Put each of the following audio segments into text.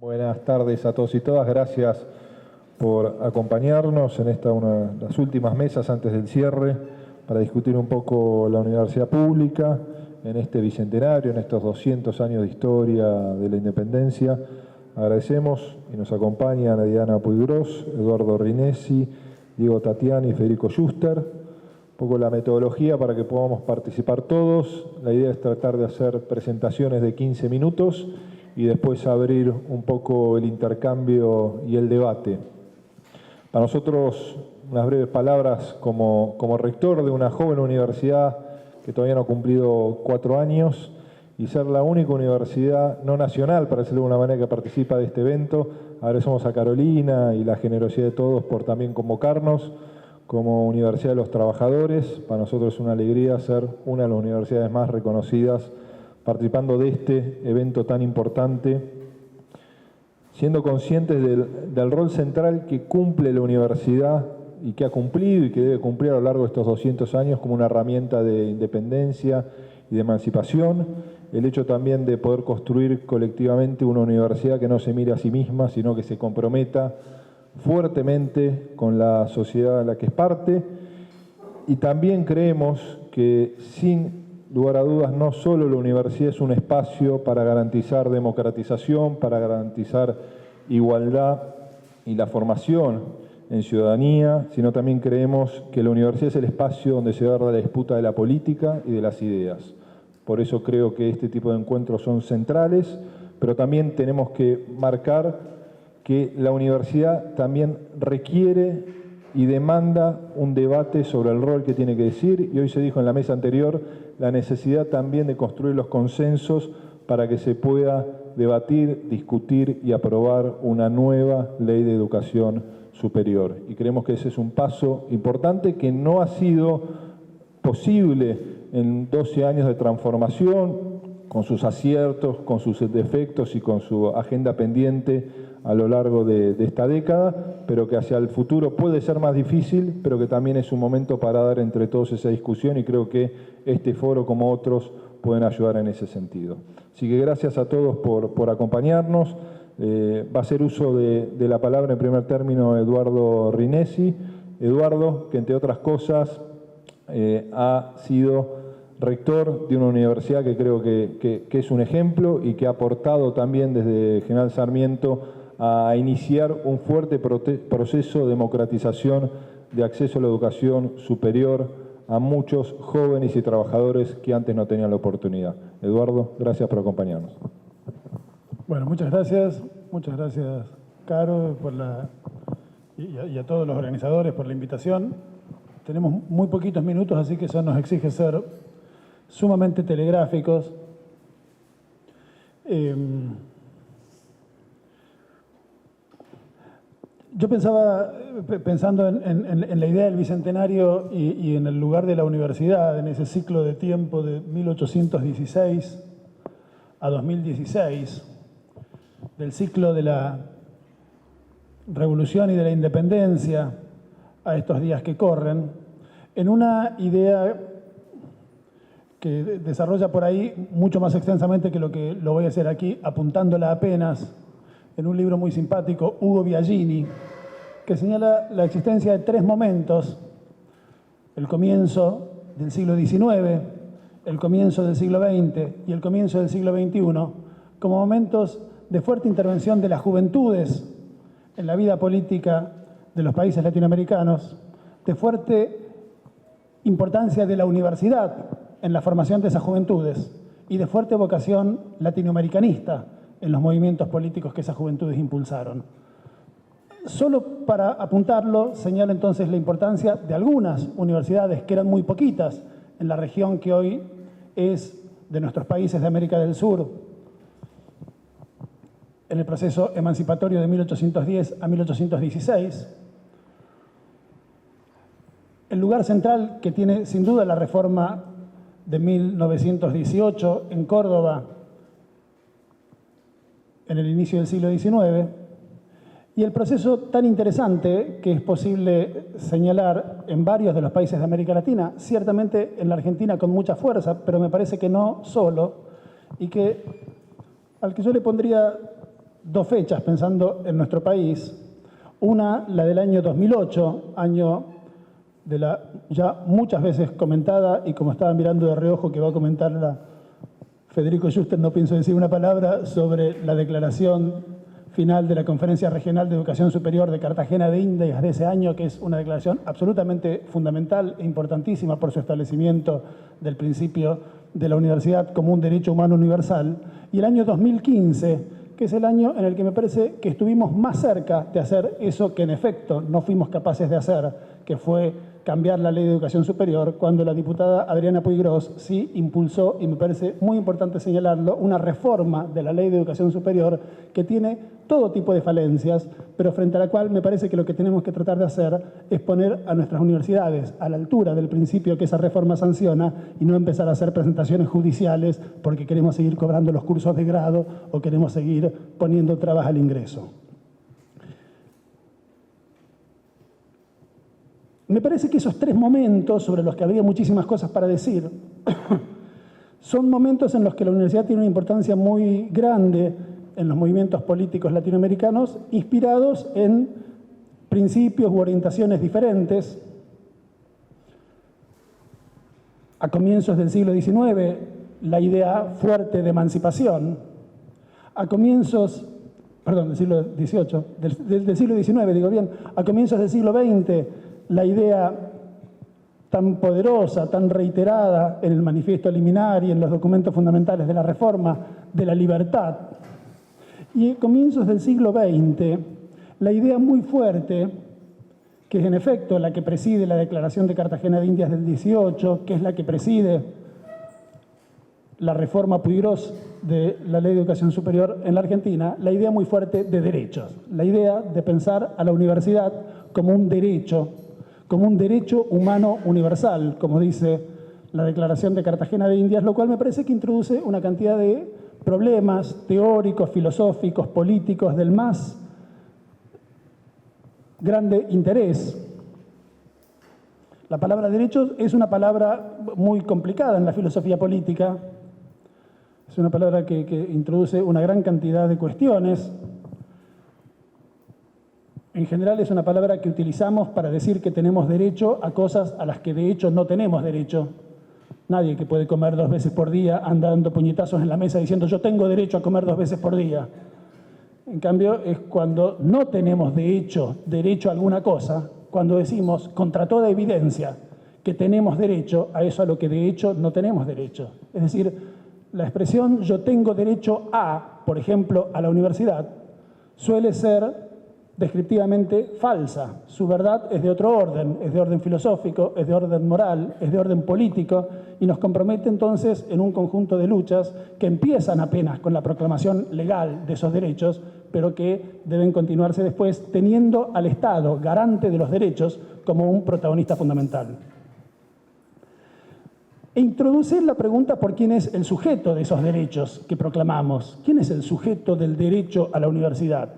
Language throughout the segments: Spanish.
Buenas tardes a todos y todas. Gracias por acompañarnos en esta una de las últimas mesas antes del cierre para discutir un poco la universidad pública en este bicentenario, en estos 200 años de historia de la independencia. Agradecemos y nos acompañan a Diana Puiggrós, Eduardo Rinesi, Diego Tatiani y Federico Schuster. Un poco la metodología para que podamos participar todos. La idea es tratar de hacer presentaciones de 15 minutos y después abrir un poco el intercambio y el debate. Para nosotros, unas breves palabras como rector de una joven universidad que todavía no ha cumplido 4 años y ser la única universidad no nacional, para decirlo de alguna manera, que participa de este evento. Agradecemos a Carolina y la generosidad de todos por también convocarnos como Universidad de los Trabajadores. Para nosotros es una alegría ser una de las universidades más reconocidas participando de este evento tan importante, siendo conscientes del rol central que cumple la universidad y que ha cumplido y que debe cumplir a lo largo de estos 200 años como una herramienta de independencia y de emancipación. El hecho también de poder construir colectivamente una universidad que no se mire a sí misma, sino que se comprometa fuertemente con la sociedad a la que es parte. Y también creemos que sin lugar a dudas, no solo la universidad es un espacio para garantizar democratización, para garantizar igualdad y la formación en ciudadanía, sino también creemos que la universidad es el espacio donde se da la disputa de la política y de las ideas. Por eso creo que este tipo de encuentros son centrales, pero también tenemos que marcar que la universidad también requiere y demanda un debate sobre el rol que tiene que decir, y hoy se dijo en la mesa anterior la necesidad también de construir los consensos para que se pueda debatir, discutir y aprobar una nueva ley de educación superior. Y creemos que ese es un paso importante que no ha sido posible en 12 años de transformación, con sus aciertos, con sus defectos y con su agenda pendiente a lo largo de esta década, pero que hacia el futuro puede ser más difícil, pero que también es un momento para dar entre todos esa discusión, y creo que este foro, como otros, pueden ayudar en ese sentido. Así que gracias a todos por acompañarnos. Va a hacer uso de la palabra en primer término Eduardo Rinesi. Eduardo, que entre otras cosas ha sido rector de una universidad que creo que es un ejemplo y que ha aportado también desde General Sarmiento a iniciar un fuerte proceso de democratización de acceso a la educación superior a muchos jóvenes y trabajadores que antes no tenían la oportunidad. Eduardo, gracias por acompañarnos. Bueno, muchas gracias, Caro, y a todos los organizadores por la invitación. Tenemos muy poquitos minutos, así que eso nos exige ser sumamente telegráficos. Yo pensando en la idea del Bicentenario y en el lugar de la universidad, en ese ciclo de tiempo de 1816 a 2016, del ciclo de la Revolución y de la Independencia a estos días que corren, en una idea que desarrolla por ahí mucho más extensamente que lo voy a hacer aquí, apuntándola apenas en un libro muy simpático, Ugo Biagini, que señala la existencia de 3 momentos: el comienzo del siglo XIX, el comienzo del siglo XX y el comienzo del siglo XXI, como momentos de fuerte intervención de las juventudes en la vida política de los países latinoamericanos, de fuerte importancia de la universidad en la formación de esas juventudes y de fuerte vocación latinoamericanista en los movimientos políticos que esas juventudes impulsaron. Solo para apuntarlo, señala entonces la importancia de algunas universidades, que eran muy poquitas, en la región que hoy es de nuestros países de América del Sur, en el proceso emancipatorio de 1810 a 1816. El lugar central que tiene sin duda la reforma de 1918 en Córdoba, en el inicio del siglo XIX, y el proceso tan interesante que es posible señalar en varios de los países de América Latina, ciertamente en la Argentina con mucha fuerza, pero me parece que no solo, y al que yo le pondría dos fechas pensando en nuestro país. Una, la del año 2008, año de la ya muchas veces comentada, y como estaba mirando de reojo que va a comentarla Federico Schuster, no pienso decir una palabra sobre la declaración final de la Conferencia Regional de Educación Superior de Cartagena de Indias de ese año, que es una declaración absolutamente fundamental e importantísima por su establecimiento del principio de la universidad como un derecho humano universal. Y el año 2015, que es el año en el que me parece que estuvimos más cerca de hacer eso que en efecto no fuimos capaces de hacer, que fue cambiar la Ley de Educación Superior, cuando la diputada Adriana Puiggrós sí impulsó, y me parece muy importante señalarlo, una reforma de la Ley de Educación Superior que tiene todo tipo de falencias, pero frente a la cual me parece que lo que tenemos que tratar de hacer es poner a nuestras universidades a la altura del principio que esa reforma sanciona y no empezar a hacer presentaciones judiciales porque queremos seguir cobrando los cursos de grado o queremos seguir poniendo trabas al ingreso. Me parece que esos tres momentos, sobre los que habría muchísimas cosas para decir, son momentos en los que la universidad tiene una importancia muy grande en los movimientos políticos latinoamericanos, inspirados en principios u orientaciones diferentes. A comienzos del siglo XIX, la idea fuerte de emancipación. A comienzos, perdón, del siglo XVIII, del siglo XIX, digo bien, a comienzos del siglo XX, la idea tan poderosa, tan reiterada en el Manifiesto Liminar y en los documentos fundamentales de la Reforma, de la libertad. Y a comienzos del siglo XX, la idea muy fuerte, que es en efecto la que preside la Declaración de Cartagena de Indias del 18, que es la que preside la reforma Puiggrós de la Ley de Educación Superior en la Argentina, la idea muy fuerte de derechos, la idea de pensar a la universidad como un derecho humano universal, como dice la Declaración de Cartagena de Indias, lo cual me parece que introduce una cantidad de problemas teóricos, filosóficos, políticos del más grande interés. La palabra derechos es una palabra muy complicada en la filosofía política, es una palabra que introduce una gran cantidad de cuestiones. En general es una palabra que utilizamos para decir que tenemos derecho a cosas a las que de hecho no tenemos derecho. Nadie que puede comer 2 veces por día anda dando puñetazos en la mesa diciendo yo tengo derecho a comer 2 veces por día. En cambio es cuando no tenemos de hecho derecho a alguna cosa, cuando decimos contra toda evidencia que tenemos derecho a eso a lo que de hecho no tenemos derecho. Es decir, la expresión yo tengo derecho a, por ejemplo, a la universidad, suele ser descriptivamente falsa. Su verdad es de otro orden, es de orden filosófico, es de orden moral, es de orden político y nos compromete entonces en un conjunto de luchas que empiezan apenas con la proclamación legal de esos derechos, pero que deben continuarse después teniendo al Estado, garante de los derechos, como un protagonista fundamental. E introduce la pregunta por quién es el sujeto de esos derechos que proclamamos. ¿Quién es el sujeto del derecho a la universidad?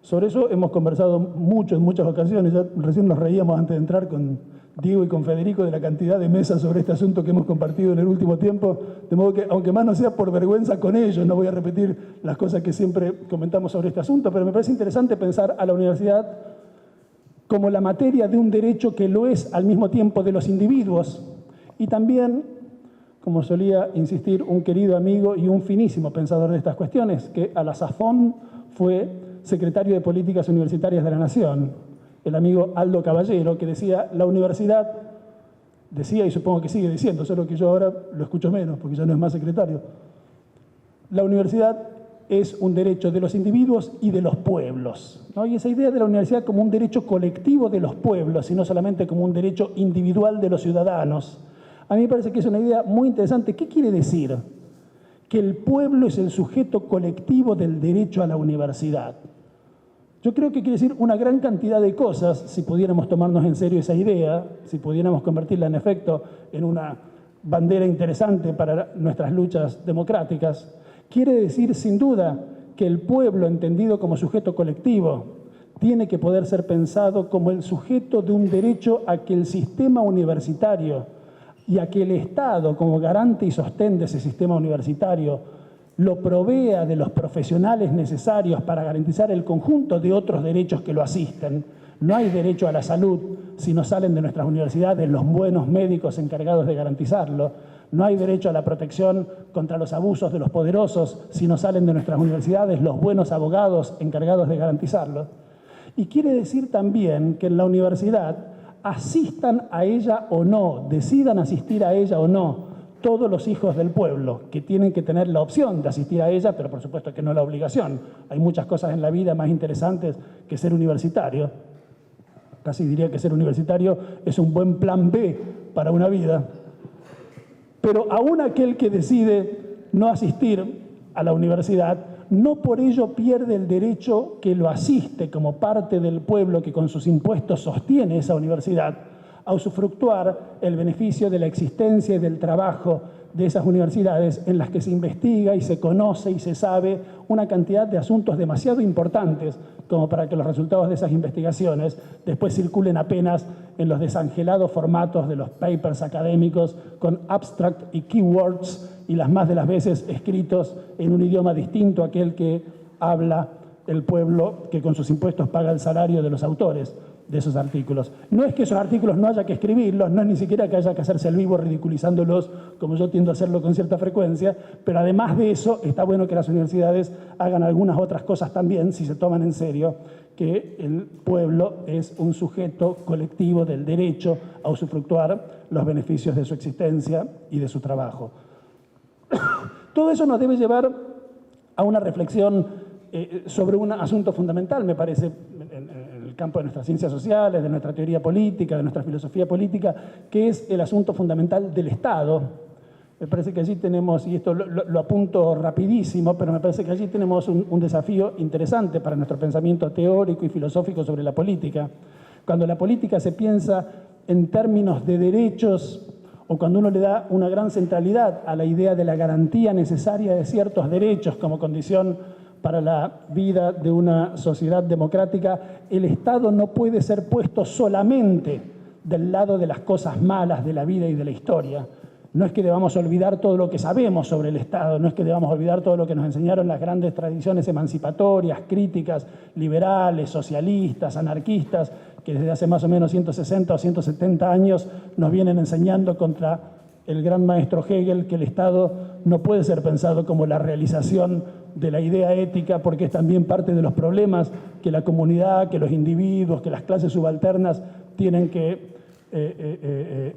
Sobre eso hemos conversado mucho en muchas ocasiones. Ya recién nos reíamos antes de entrar con Diego y con Federico de la cantidad de mesas sobre este asunto que hemos compartido en el último tiempo. De modo que, aunque más no sea por vergüenza con ellos, no voy a repetir las cosas que siempre comentamos sobre este asunto, pero me parece interesante pensar a la universidad como la materia de un derecho que lo es al mismo tiempo de los individuos y también, como solía insistir un querido amigo y un finísimo pensador de estas cuestiones, que a la sazón fue secretario de Políticas Universitarias de la Nación, el amigo Aldo Caballero, que decía, la universidad, decía y supongo que sigue diciendo, solo que yo ahora lo escucho menos porque ya no es más secretario, la universidad es un derecho de los individuos y de los pueblos, ¿no? Y esa idea de la universidad como un derecho colectivo de los pueblos y no solamente como un derecho individual de los ciudadanos, a mí me parece que es una idea muy interesante. ¿Qué quiere decir? Que el pueblo es el sujeto colectivo del derecho a la universidad. Yo creo que quiere decir una gran cantidad de cosas si pudiéramos tomarnos en serio esa idea, si pudiéramos convertirla en efecto en una bandera interesante para nuestras luchas democráticas. Quiere decir sin duda que el pueblo entendido como sujeto colectivo tiene que poder ser pensado como el sujeto de un derecho a que el sistema universitario y a que el Estado, como garante y sostén de ese sistema universitario, lo provea de los profesionales necesarios para garantizar el conjunto de otros derechos que lo asisten. No hay derecho a la salud si no salen de nuestras universidades los buenos médicos encargados de garantizarlo. No hay derecho a la protección contra los abusos de los poderosos si no salen de nuestras universidades los buenos abogados encargados de garantizarlo. Y quiere decir también que en la universidad asistan a ella o no, decidan asistir a ella o no, todos los hijos del pueblo, que tienen que tener la opción de asistir a ella, pero por supuesto que no la obligación. Hay muchas cosas en la vida más interesantes que ser universitario. Casi diría que ser universitario es un buen plan B para una vida. Pero aún aquel que decide no asistir a la universidad, no por ello pierde el derecho que lo asiste como parte del pueblo que con sus impuestos sostiene esa universidad, a usufructuar el beneficio de la existencia y del trabajo de esas universidades en las que se investiga y se conoce y se sabe una cantidad de asuntos demasiado importantes como para que los resultados de esas investigaciones después circulen apenas en los desangelados formatos de los papers académicos con abstract y keywords y las más de las veces escritos en un idioma distinto a aquel que habla el pueblo que con sus impuestos paga el salario de los autores de esos artículos. No es que esos artículos no haya que escribirlos, no es ni siquiera que haya que hacerse el vivo ridiculizándolos, como yo tiendo a hacerlo con cierta frecuencia, pero además de eso, está bueno que las universidades hagan algunas otras cosas también, si se toman en serio, que el pueblo es un sujeto colectivo del derecho a usufructuar los beneficios de su existencia y de su trabajo. Todo eso nos debe llevar a una reflexión sobre un asunto fundamental, me parece, en el campo de nuestras ciencias sociales, de nuestra teoría política, de nuestra filosofía política, que es el asunto fundamental del Estado. Me parece que allí tenemos, y esto lo apunto rapidísimo, pero me parece que allí tenemos un desafío interesante para nuestro pensamiento teórico y filosófico sobre la política. Cuando la política se piensa en términos de derechos, o cuando uno le da una gran centralidad a la idea de la garantía necesaria de ciertos derechos como condición para la vida de una sociedad democrática, el Estado no puede ser puesto solamente del lado de las cosas malas de la vida y de la historia. No es que debamos olvidar todo lo que sabemos sobre el Estado, no es que debamos olvidar todo lo que nos enseñaron las grandes tradiciones emancipatorias, críticas, liberales, socialistas, anarquistas, que desde hace más o menos 160 o 170 años nos vienen enseñando contra el gran maestro Hegel que el Estado no puede ser pensado como la realización de la idea ética, porque es también parte de los problemas que la comunidad, que los individuos, que las clases subalternas tienen que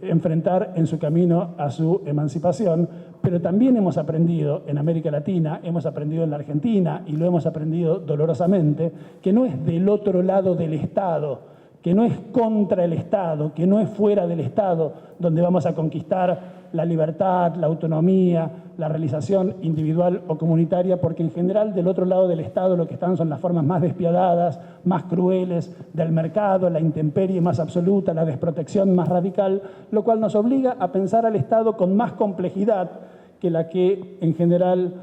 enfrentar en su camino a su emancipación. Pero también hemos aprendido en América Latina, hemos aprendido en la Argentina y lo hemos aprendido dolorosamente, que no es del otro lado del Estado, que no es contra el Estado, que no es fuera del Estado donde vamos a conquistar la libertad, la autonomía, la realización individual o comunitaria, porque en general del otro lado del Estado lo que están son las formas más despiadadas, más crueles del mercado, la intemperie más absoluta, la desprotección más radical, lo cual nos obliga a pensar al Estado con más complejidad que la que en general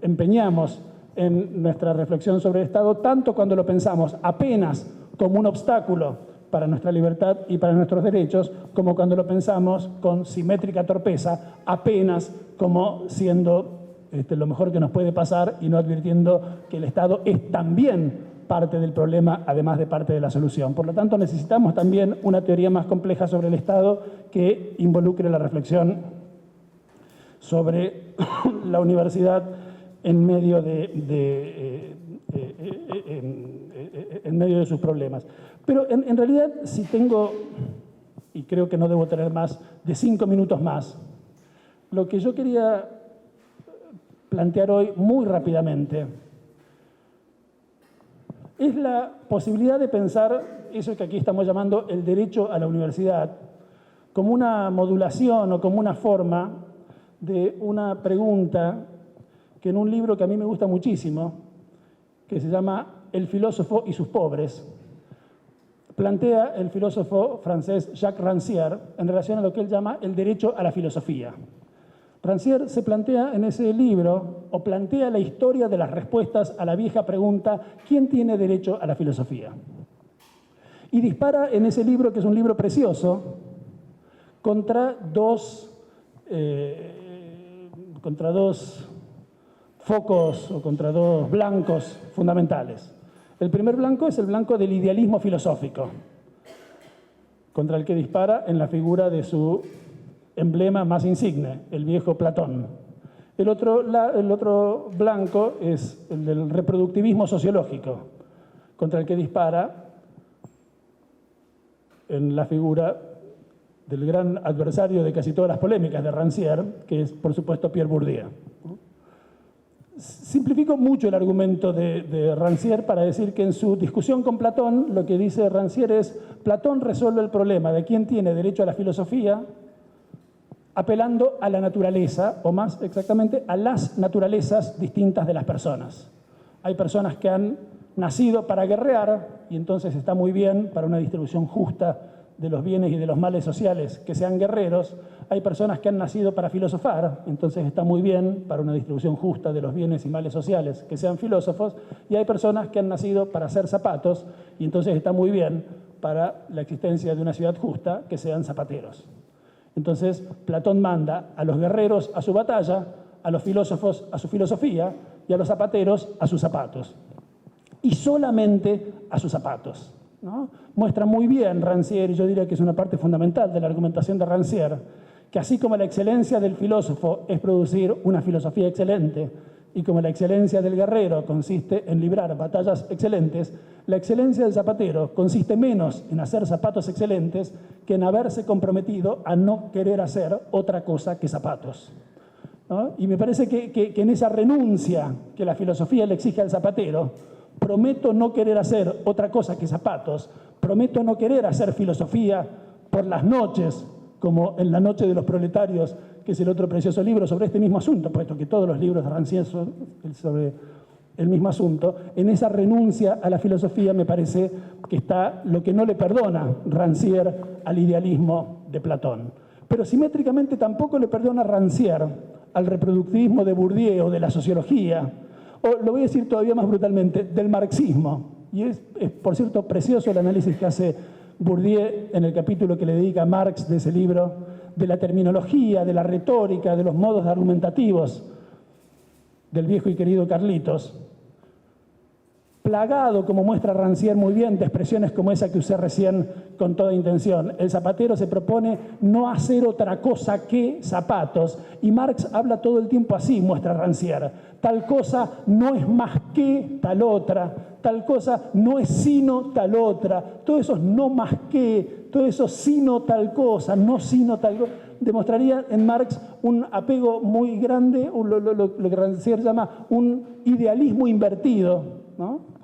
empeñamos en nuestra reflexión sobre el Estado, tanto cuando lo pensamos apenas como un obstáculo para nuestra libertad y para nuestros derechos, como cuando lo pensamos con simétrica torpeza, apenas como siendo lo mejor que nos puede pasar y no advirtiendo que el Estado es también parte del problema, además de parte de la solución. Por lo tanto, necesitamos también una teoría más compleja sobre el Estado que involucre la reflexión sobre la universidad en medio en medio de sus problemas. Pero en realidad, si tengo, y creo que no debo tener más de 5 minutos más, lo que yo quería plantear hoy muy rápidamente es la posibilidad de pensar eso que aquí estamos llamando el derecho a la universidad como una modulación o como una forma de una pregunta que en un libro que a mí me gusta muchísimo, que se llama El filósofo y sus pobres, plantea el filósofo francés Jacques Rancière en relación a lo que él llama el derecho a la filosofía. Rancière se plantea en ese libro, o plantea la historia de las respuestas a la vieja pregunta, ¿quién tiene derecho a la filosofía? Y dispara en ese libro, que es un libro precioso, contra dos focos o contra dos blancos fundamentales. El primer blanco es el blanco del idealismo filosófico, contra el que dispara en la figura de su emblema más insigne, el viejo Platón. El otro blanco es el del reproductivismo sociológico, contra el que dispara en la figura del gran adversario de casi todas las polémicas de Rancière, que es, por supuesto, Pierre Bourdieu. Simplifico mucho el argumento de Rancière para decir que en su discusión con Platón, lo que dice Rancière es: Platón resuelve el problema de quién tiene derecho a la filosofía apelando a la naturaleza, o más exactamente, a las naturalezas distintas de las personas. Hay personas que han nacido para guerrear, y entonces está muy bien para una distribución justa de los bienes y de los males sociales que sean guerreros. Hay personas que han nacido para filosofar, entonces está muy bien para una distribución justa de los bienes y males sociales que sean filósofos. Y hay personas que han nacido para hacer zapatos, y entonces está muy bien para la existencia de una ciudad justa que sean zapateros. Entonces Platón manda a los guerreros a su batalla, a los filósofos a su filosofía y a los zapateros a sus zapatos. Y solamente a sus zapatos, ¿no? Muestra muy bien Rancière, y yo diría que es una parte fundamental de la argumentación de Rancière, que así como la excelencia del filósofo es producir una filosofía excelente, y como la excelencia del guerrero consiste en librar batallas excelentes, la excelencia del zapatero consiste menos en hacer zapatos excelentes que en haberse comprometido a no querer hacer otra cosa que zapatos, ¿no? Y me parece que en esa renuncia que la filosofía le exige al zapatero, prometo no querer hacer otra cosa que zapatos, prometo no querer hacer filosofía por las noches, como en La noche de los proletarios, que es el otro precioso libro sobre este mismo asunto, puesto que todos los libros de Rancière son sobre el mismo asunto. En esa renuncia a la filosofía me parece que está lo que no le perdona Rancière al idealismo de Platón. Pero simétricamente tampoco le perdona Rancière al reproductivismo de Bourdieu o de la sociología, o lo voy a decir todavía más brutalmente, del marxismo. Y es por cierto, precioso el análisis que hace Bourdieu en el capítulo que le dedica a Marx de ese libro, de la terminología, de la retórica, de los modos argumentativos del viejo y querido Carlitos, plagado, como muestra Rancière muy bien, de expresiones como esa que usé recién con toda intención. El zapatero se propone no hacer otra cosa que zapatos, y Marx habla todo el tiempo así, muestra Rancière. Tal cosa no es más que tal otra, tal cosa no es sino tal otra, todo eso es no más que, todo eso sino tal cosa, no sino tal cosa. Demostraría en Marx un apego muy grande, lo que Rancière llama un idealismo invertido, ¿no?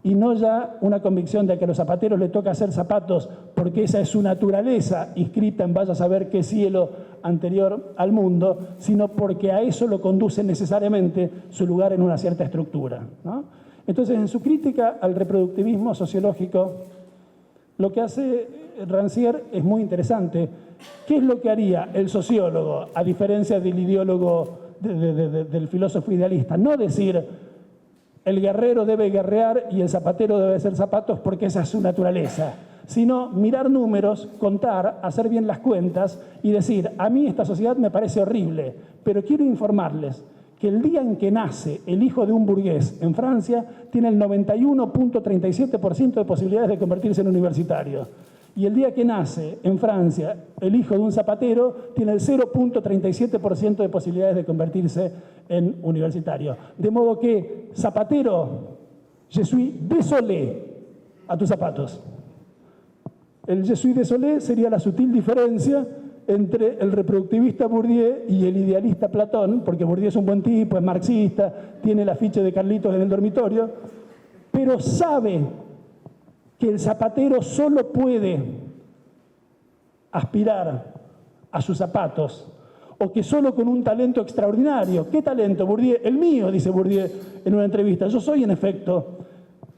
Y no ya una convicción de que a los zapateros les toca hacer zapatos porque esa es su naturaleza inscrita en vaya a saber qué cielo anterior al mundo, sino porque a eso lo conduce necesariamente su lugar en una cierta estructura, ¿no? Entonces, en su crítica al reproductivismo sociológico, lo que hace Rancière es muy interesante. ¿Qué es lo que haría el sociólogo, a diferencia del ideólogo, del filósofo idealista? No decir: el guerrero debe guerrear y el zapatero debe hacer zapatos porque esa es su naturaleza, sino mirar números, contar, hacer bien las cuentas y decir: a mí esta sociedad me parece horrible, pero quiero informarles que el día en que nace el hijo de un burgués en Francia tiene el 91.37% de posibilidades de convertirse en universitario. Y el día que nace en Francia el hijo de un zapatero tiene el 0.37% de posibilidades de convertirse en universitario. De modo que, zapatero, je suis désolé a tus zapatos. El je suis désolé sería la sutil diferencia entre el reproductivista Bourdieu y el idealista Platón, porque Bourdieu es un buen tipo, es marxista, tiene el afiche de Carlitos en el dormitorio, pero sabe que el zapatero solo puede aspirar a sus zapatos, o que solo con un talento extraordinario. ¿Qué talento, Bourdieu? El mío, dice Bourdieu en una entrevista. Yo soy, en efecto,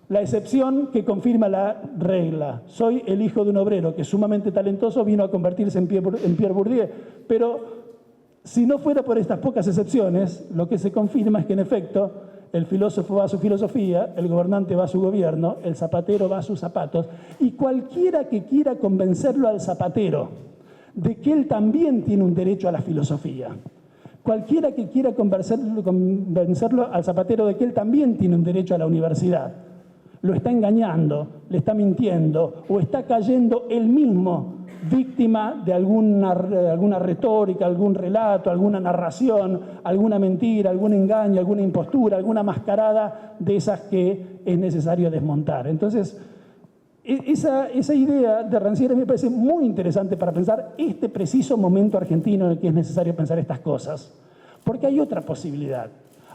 la excepción que confirma la regla. Soy el hijo de un obrero que, sumamente talentoso, vino a convertirse en Pierre Bourdieu. Pero si no fuera por estas pocas excepciones, lo que se confirma es que, en efecto, el filósofo va a su filosofía, el gobernante va a su gobierno, el zapatero va a sus zapatos, y cualquiera que quiera convencerlo al zapatero de que él también tiene un derecho a la filosofía, Cualquiera que quiera convencerlo al zapatero de que él también tiene un derecho a la universidad, lo está engañando, le está mintiendo o está cayendo él mismo víctima de alguna retórica, algún relato, alguna narración, alguna mentira, algún engaño, alguna impostura, alguna mascarada de esas que es necesario desmontar. Entonces, esa idea de Rancière me parece muy interesante para pensar este preciso momento argentino en el que es necesario pensar estas cosas. Porque hay otra posibilidad.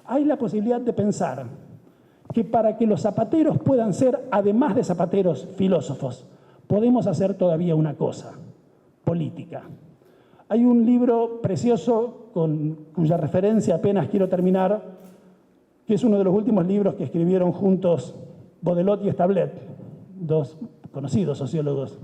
Hay la posibilidad de pensar que para que los zapateros puedan ser, además de zapateros, filósofos, podemos hacer todavía una cosa, política. Hay un libro precioso cuya referencia apenas quiero terminar, que es uno de los últimos libros que escribieron juntos Baudelot y Establet, dos conocidos sociólogos,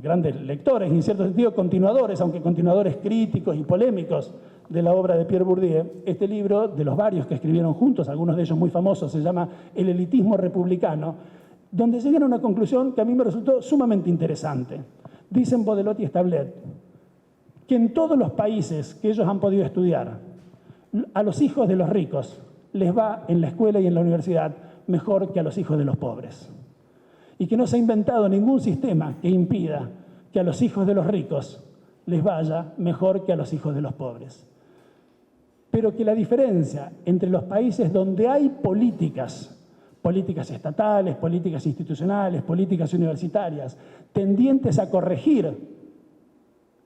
grandes lectores y en cierto sentido continuadores, aunque continuadores críticos y polémicos de la obra de Pierre Bourdieu. Este libro, de los varios que escribieron juntos, algunos de ellos muy famosos, se llama El elitismo republicano, donde llegan a una conclusión que a mí me resultó sumamente interesante. Dicen Baudelot y Establet que en todos los países que ellos han podido estudiar, a los hijos de los ricos les va en la escuela y en la universidad mejor que a los hijos de los pobres. Y que no se ha inventado ningún sistema que impida que a los hijos de los ricos les vaya mejor que a los hijos de los pobres. Pero que la diferencia entre los países donde hay políticas estatales, políticas institucionales, políticas universitarias, tendientes a corregir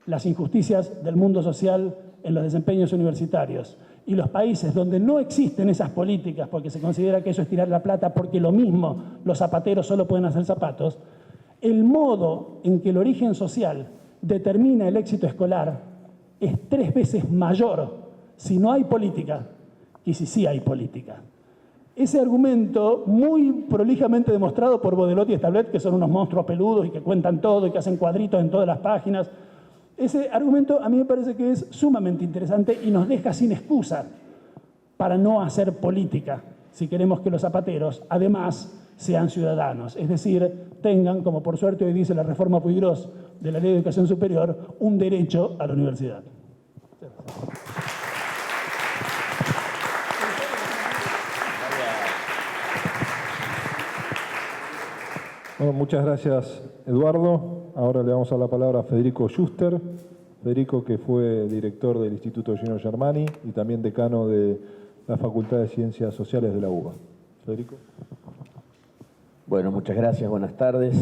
las injusticias del mundo social en los desempeños universitarios, y los países donde no existen esas políticas porque se considera que eso es tirar la plata porque lo mismo los zapateros solo pueden hacer zapatos, el modo en que el origen social determina el éxito escolar es 3 veces mayor si no hay política que si sí hay política. Ese argumento, muy prolijamente demostrado por Baudelot y Establet, que son unos monstruos peludos y que cuentan todo y que hacen cuadritos en todas las páginas, ese argumento a mí me parece que es sumamente interesante y nos deja sin excusa para no hacer política si queremos que los zapateros, además, sean ciudadanos. Es decir, tengan, como por suerte hoy dice la reforma Puigros de la Ley de Educación Superior, un derecho a la universidad. Bueno, muchas gracias, Eduardo. Ahora le vamos a dar la palabra a Federico Schuster. Federico, que fue director del Instituto Gino Germani y también decano de la Facultad de Ciencias Sociales de la UBA. Federico. Bueno, muchas gracias, buenas tardes.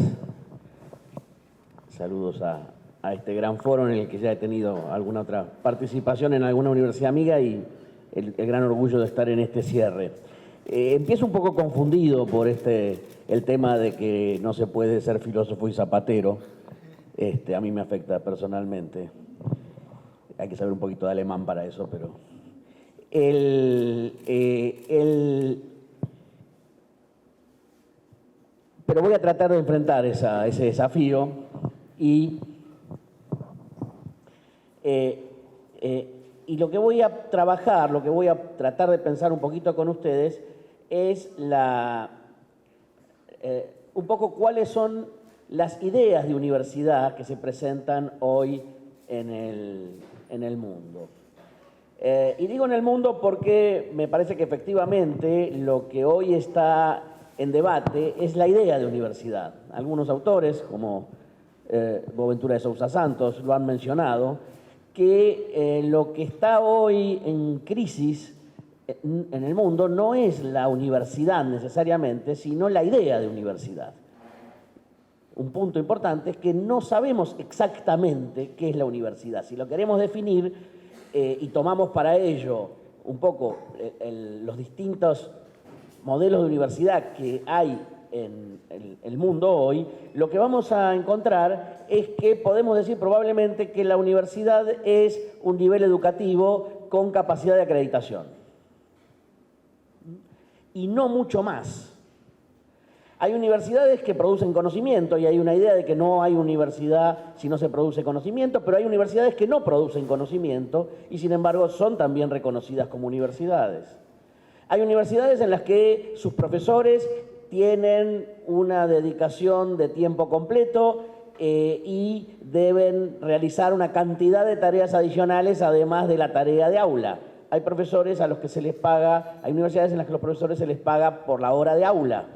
Saludos a este gran foro en el que ya he tenido alguna otra participación en alguna universidad amiga y el gran orgullo de estar en este cierre. Empiezo un poco confundido por el tema de que no se puede ser filósofo y zapatero. A mí me afecta personalmente. Hay que saber un poquito de alemán para eso, pero... Pero voy a tratar de enfrentar ese desafío y lo que voy a trabajar, lo que voy a tratar de pensar un poquito con ustedes es un poco cuáles son las ideas de universidad que se presentan hoy en el mundo. Y digo en el mundo porque me parece que efectivamente lo que hoy está en debate es la idea de universidad. Algunos autores, como Boaventura de Sousa Santos, lo han mencionado, que lo que está hoy en crisis en el mundo no es la universidad necesariamente, sino la idea de universidad. Un punto importante es que no sabemos exactamente qué es la universidad. Si lo queremos definir y tomamos para ello un poco los distintos modelos de universidad que hay en el mundo hoy, lo que vamos a encontrar es que podemos decir probablemente que la universidad es un nivel educativo con capacidad de acreditación. Y no mucho más. Hay universidades que producen conocimiento y hay una idea de que no hay universidad si no se produce conocimiento, pero hay universidades que no producen conocimiento y sin embargo son también reconocidas como universidades. Hay universidades en las que sus profesores tienen una dedicación de tiempo completo y deben realizar una cantidad de tareas adicionales además de la tarea de aula. Hay profesores a los que se les paga, hay universidades en las que a los profesores se les paga por la hora de aula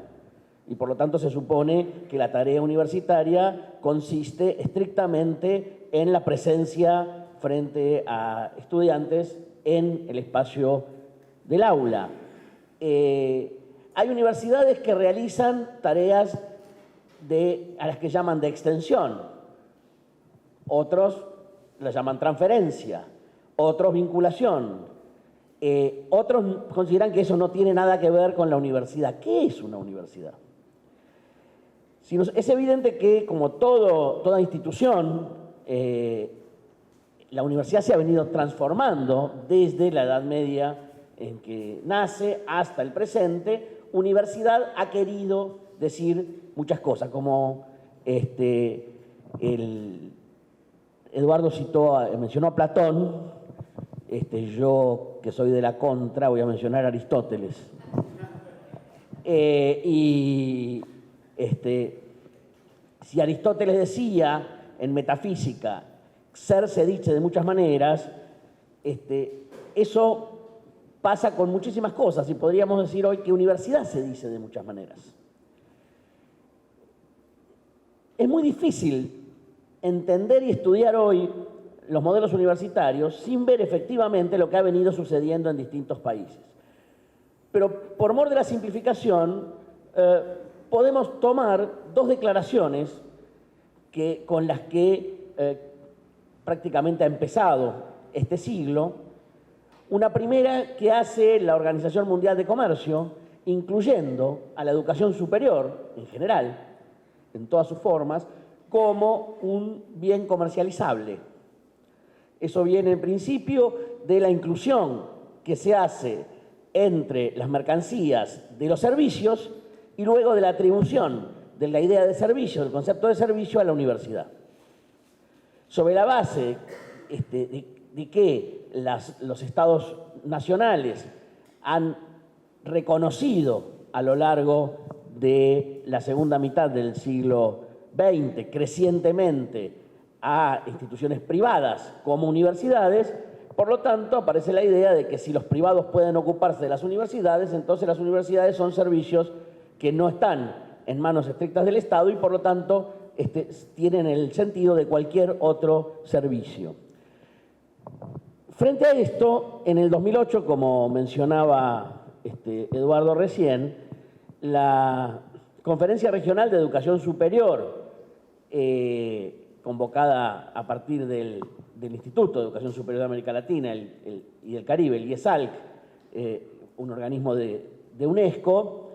y por lo tanto se supone que la tarea universitaria consiste estrictamente en la presencia frente a estudiantes en el espacio del aula. Hay universidades que realizan tareas a las que llaman de extensión, otros las llaman transferencia, otros vinculación, otros consideran que eso no tiene nada que ver con la universidad. ¿Qué es una universidad? Es evidente que, como toda institución, la universidad se ha venido transformando desde la Edad Media en que nace hasta el presente. Universidad ha querido decir muchas cosas, como Eduardo mencionó a Platón, yo que soy de la contra voy a mencionar a Aristóteles. Si Aristóteles decía en Metafísica, ser se dice de muchas maneras, eso pasa con muchísimas cosas y podríamos decir hoy que universidad se dice de muchas maneras. Es muy difícil entender y estudiar hoy los modelos universitarios sin ver efectivamente lo que ha venido sucediendo en distintos países. Pero por mor de la simplificación, podemos tomar dos declaraciones con las que prácticamente ha empezado este siglo. Una primera que hace la Organización Mundial de Comercio, incluyendo a la educación superior en general, en todas sus formas, como un bien comercializable. Eso viene en principio de la inclusión que se hace entre las mercancías de los servicios y luego de la atribución de la idea de servicio, del concepto de servicio a la universidad. Sobre la base de que los estados nacionales han reconocido a lo largo de la segunda mitad del siglo XX crecientemente a instituciones privadas como universidades, por lo tanto aparece la idea de que si los privados pueden ocuparse de las universidades, entonces las universidades son servicios que no están en manos estrictas del Estado y por lo tanto tienen el sentido de cualquier otro servicio. Frente a esto, en el 2008, como mencionaba Eduardo recién, la Conferencia Regional de Educación Superior, convocada a partir del Instituto de Educación Superior de América Latina y del Caribe, el IESALC, un organismo de UNESCO,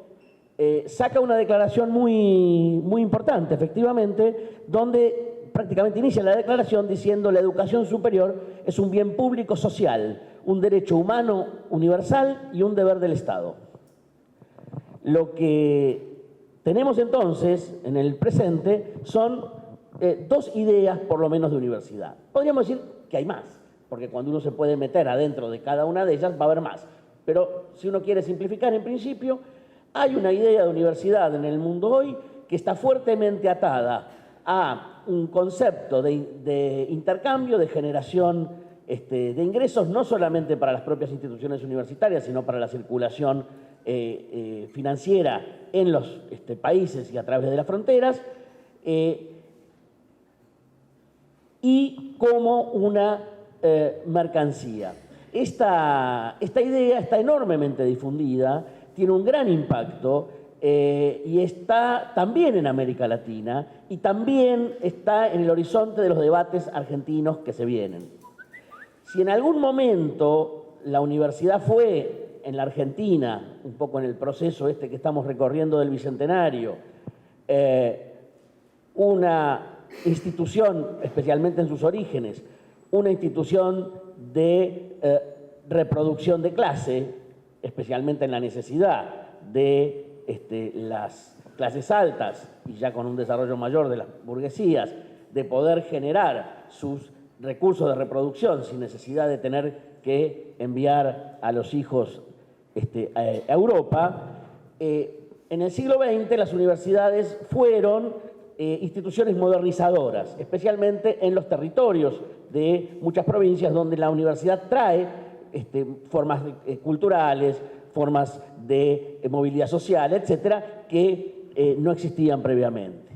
saca una declaración muy importante, efectivamente, donde prácticamente inicia la declaración diciendo la educación superior es un bien público social, un derecho humano universal y un deber del Estado. Lo que tenemos entonces en el presente son dos ideas por lo menos de universidad. Podríamos decir que hay más, porque cuando uno se puede meter adentro de cada una de ellas va a haber más. Pero si uno quiere simplificar, en principio, hay una idea de universidad en el mundo hoy que está fuertemente atada a un concepto de intercambio, de generación de ingresos, no solamente para las propias instituciones universitarias, sino para la circulación financiera en los países y a través de las fronteras, y como una mercancía. Esta idea está enormemente difundida, tiene un gran impacto y está también en América Latina y también está en el horizonte de los debates argentinos que se vienen. Si en algún momento la universidad fue en la Argentina, un poco en el proceso que estamos recorriendo del Bicentenario, una institución, especialmente en sus orígenes, una institución de reproducción de clase, especialmente en la necesidad de las clases altas y ya con un desarrollo mayor de las burguesías, de poder generar sus recursos de reproducción sin necesidad de tener que enviar a los hijos a Europa. En el siglo XX las universidades fueron instituciones modernizadoras, especialmente en los territorios de muchas provincias donde la universidad trae formas culturales, formas de movilidad social, etcétera, que no existían previamente.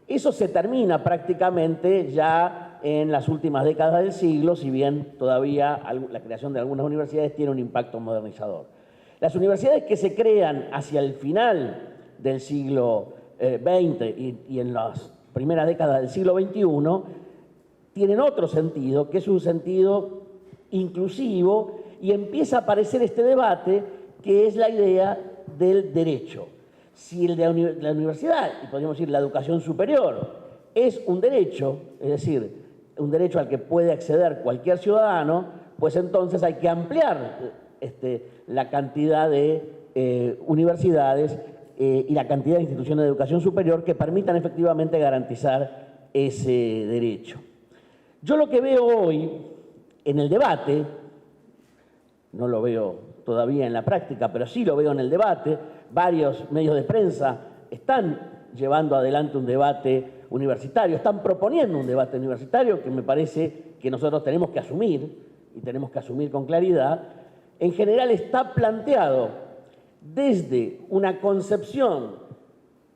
Eso se termina prácticamente ya en las últimas décadas del siglo, si bien todavía la creación de algunas universidades tiene un impacto modernizador. Las universidades que se crean hacia el final del siglo XX y en las primeras décadas del siglo XXI tienen otro sentido, que es un sentido inclusivo, y empieza a aparecer este debate que es la idea del derecho. Si el de la universidad, y podríamos decir la educación superior, es un derecho, es decir, un derecho al que puede acceder cualquier ciudadano, pues entonces hay que ampliar la cantidad de universidades y la cantidad de instituciones de educación superior que permitan efectivamente garantizar ese derecho. Yo lo que veo hoy en el debate, no lo veo todavía en la práctica, pero sí lo veo en el debate, varios medios de prensa están llevando adelante un debate universitario, están proponiendo un debate universitario que me parece que nosotros tenemos que asumir, y tenemos que asumir con claridad. En general está planteado desde una concepción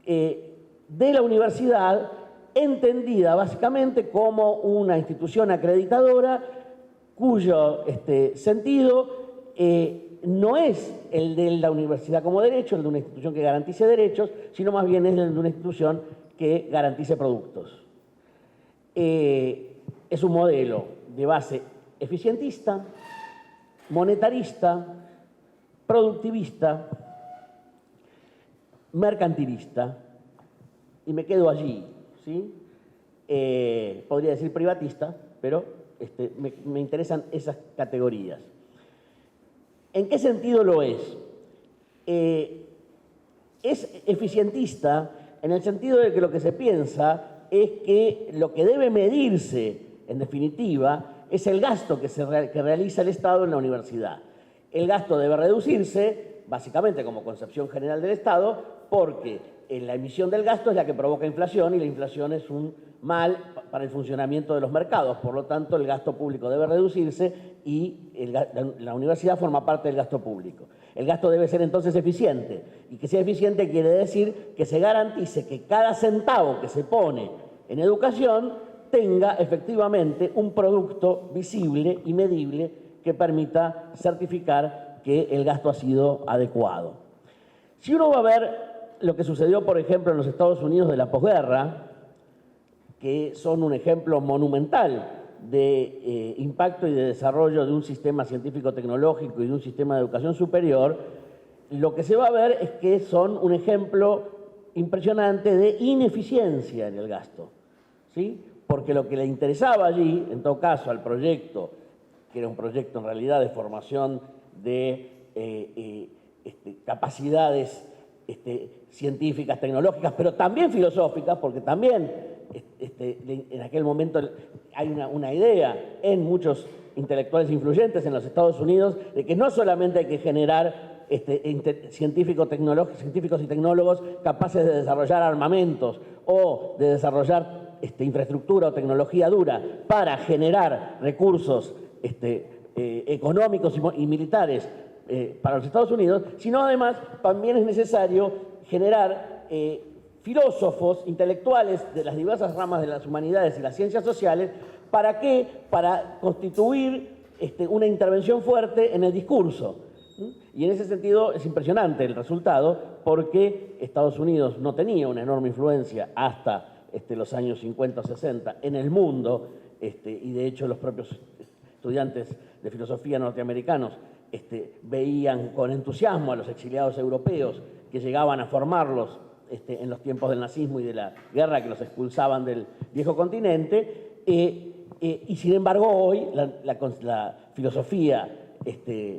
de la universidad entendida básicamente como una institución acreditadora cuyo sentido no es el de la universidad como derecho, el de una institución que garantice derechos, sino más bien es el de una institución que garantice productos. Es un modelo de base eficientista, monetarista, productivista, mercantilista, y me quedo allí, ¿sí? Podría decir privatista, pero me interesan esas categorías. ¿En qué sentido lo es? Es eficientista en el sentido de que lo que se piensa es que lo que debe medirse, en definitiva, es el gasto que realiza el Estado en la universidad. El gasto debe reducirse, básicamente como concepción general del Estado, porque la emisión del gasto es la que provoca inflación y la inflación es un mal para el funcionamiento de los mercados. Por lo tanto, el gasto público debe reducirse y la universidad forma parte del gasto público. El gasto debe ser entonces eficiente, y que sea eficiente quiere decir que se garantice que cada centavo que se pone en educación tenga efectivamente un producto visible y medible que permita certificar que el gasto ha sido adecuado. Si uno va a ver lo que sucedió, por ejemplo, en los Estados Unidos de la posguerra, que son un ejemplo monumental de impacto y de desarrollo de un sistema científico-tecnológico y de un sistema de educación superior, lo que se va a ver es que son un ejemplo impresionante de ineficiencia en el gasto, ¿sí? Porque lo que le interesaba allí, en todo caso, al proyecto, que era un proyecto en realidad de formación de capacidades científicas, tecnológicas, pero también filosóficas, porque también en aquel momento hay una idea en muchos intelectuales influyentes en los Estados Unidos de que no solamente hay que generar científicos y tecnólogos capaces de desarrollar armamentos o de desarrollar infraestructura o tecnología dura para generar recursos económicos y militares para los Estados Unidos, sino además también es necesario generar filósofos, intelectuales de las diversas ramas de las humanidades y las ciencias sociales. ¿Para qué? Para constituir una intervención fuerte en el discurso. Y en ese sentido es impresionante el resultado, porque Estados Unidos no tenía una enorme influencia hasta los años 50 o 60 en el mundo, y de hecho los propios estudiantes de filosofía norteamericanos veían con entusiasmo a los exiliados europeos que llegaban a formarlos en los tiempos del nazismo y de la guerra, que los expulsaban del viejo continente, y sin embargo hoy la filosofía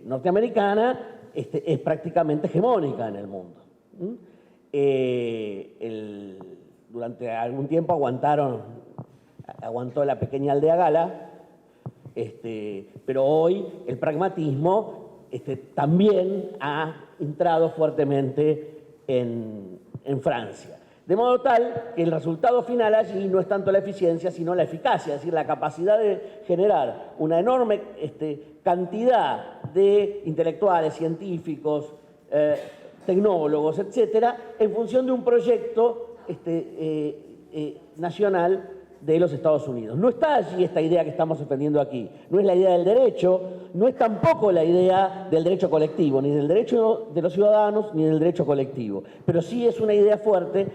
norteamericana es prácticamente hegemónica en el mundo. Durante algún tiempo aguantó la pequeña aldea gala, pero hoy el pragmatismo también ha entrado fuertemente en Francia. De modo tal que el resultado final allí no es tanto la eficiencia, sino la eficacia, es decir, la capacidad de generar una enorme cantidad de intelectuales, científicos, tecnólogos, etcétera, en función de un proyecto nacional de los Estados Unidos. No está allí esta idea que estamos defendiendo aquí. No es la idea del derecho, no es tampoco la idea del derecho colectivo, ni del derecho de los ciudadanos, ni del derecho colectivo. Pero sí es una idea fuerte,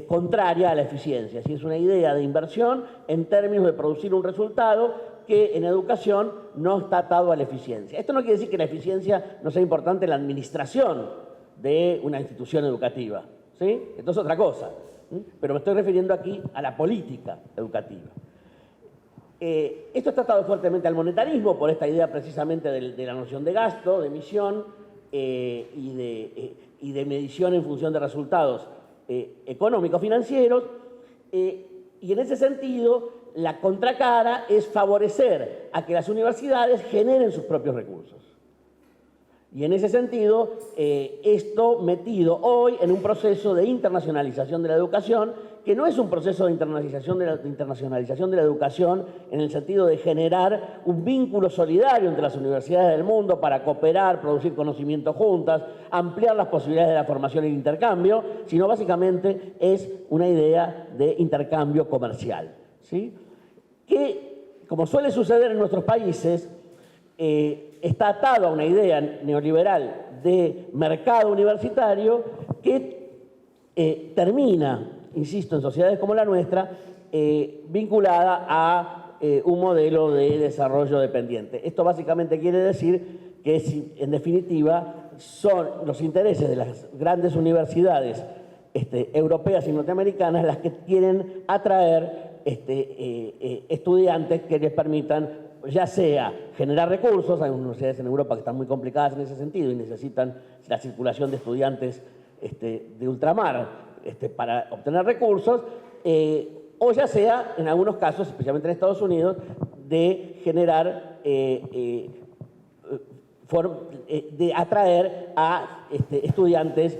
contraria a la eficiencia. Sí es una idea de inversión en términos de producir un resultado que en educación no está atado a la eficiencia. Esto no quiere decir que la eficiencia no sea importante en la administración de una institución educativa, ¿sí? Esto es otra cosa. Pero me estoy refiriendo aquí a la política educativa. Esto está atado fuertemente al monetarismo por esta idea precisamente de la noción de gasto, de emisión y de medición en función de resultados económicos, financieros, y en ese sentido la contracara es favorecer a que las universidades generen sus propios recursos. Y en ese sentido, esto metido hoy en un proceso de internacionalización de la educación, que no es un proceso de internacionalización de la educación en el sentido de generar un vínculo solidario entre las universidades del mundo para cooperar, producir conocimiento juntas, ampliar las posibilidades de la formación y el intercambio, sino básicamente es una idea de intercambio comercial, ¿sí? Que, como suele suceder en nuestros países, está atado a una idea neoliberal de mercado universitario que termina, insisto, en sociedades como la nuestra, vinculada a un modelo de desarrollo dependiente. Esto básicamente quiere decir que, en definitiva, son los intereses de las grandes universidades europeas y norteamericanas las que quieren atraer estudiantes que les permitan ya sea generar recursos. Hay universidades en Europa que están muy complicadas en ese sentido y necesitan la circulación de estudiantes de ultramar para obtener recursos, o ya sea, en algunos casos, especialmente en Estados Unidos, de generar, de atraer a estudiantes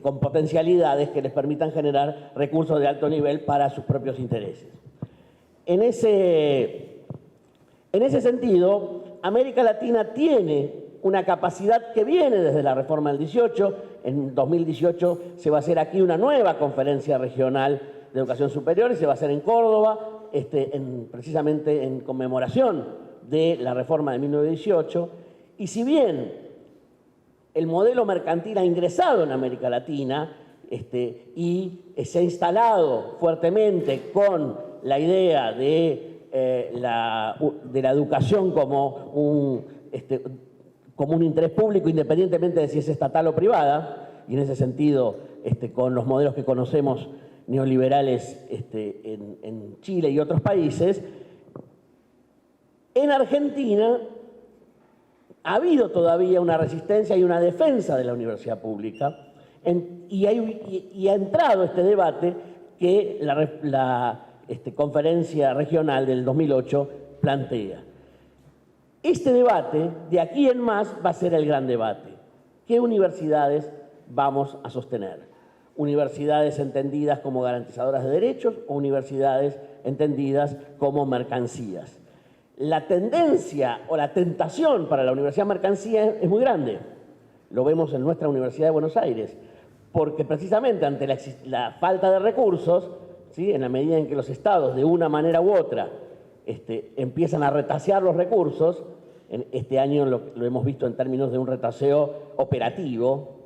con potencialidades que les permitan generar recursos de alto nivel para sus propios intereses. En ese sentido, América Latina tiene una capacidad que viene desde la reforma del 18. En 2018 se va a hacer aquí una nueva conferencia regional de educación superior y se va a hacer en Córdoba, precisamente en conmemoración de la reforma de 1918. Y si bien el modelo mercantil ha ingresado en América Latina y se ha instalado fuertemente con la idea de la educación como un interés público, independientemente de si es estatal o privada, y en ese sentido, con los modelos que conocemos neoliberales en Chile y otros países, en Argentina ha habido todavía una resistencia y una defensa de la universidad pública, y ha entrado este debate que la conferencia regional del 2008 plantea. Este debate, de aquí en más, va a ser el gran debate. ¿Qué universidades vamos a sostener? ¿Universidades entendidas como garantizadoras de derechos o universidades entendidas como mercancías? La tendencia o la tentación para la universidad mercancía es muy grande. Lo vemos en nuestra Universidad de Buenos Aires, porque precisamente ante la falta de recursos, ¿sí?, en la medida en que los estados de una manera u otra empiezan a retasear los recursos, este año lo hemos visto en términos de un retaseo operativo,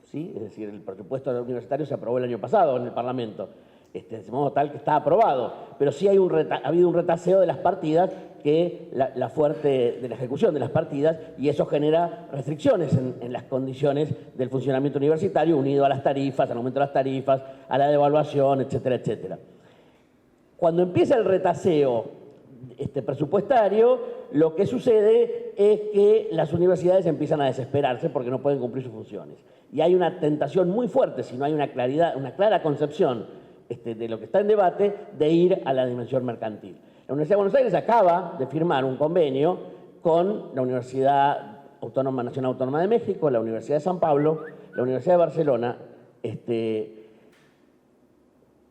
¿sí? Es decir, el presupuesto universitario se aprobó el año pasado en el Parlamento, de modo tal que está aprobado, pero sí ha habido un retaseo de las partidas, que la fuerte de la ejecución de las partidas, y eso genera restricciones en las condiciones del funcionamiento universitario, unido a las tarifas, al aumento de las tarifas, a la devaluación, etcétera, etcétera. Cuando empieza el retaseo presupuestario, lo que sucede es que las universidades empiezan a desesperarse porque no pueden cumplir sus funciones. Y hay una tentación muy fuerte, si no hay una clara concepción de lo que está en debate, de ir a la dimensión mercantil. La Universidad de Buenos Aires acaba de firmar un convenio con la Universidad Nacional Autónoma de México, la Universidad de San Pablo, la Universidad de Barcelona,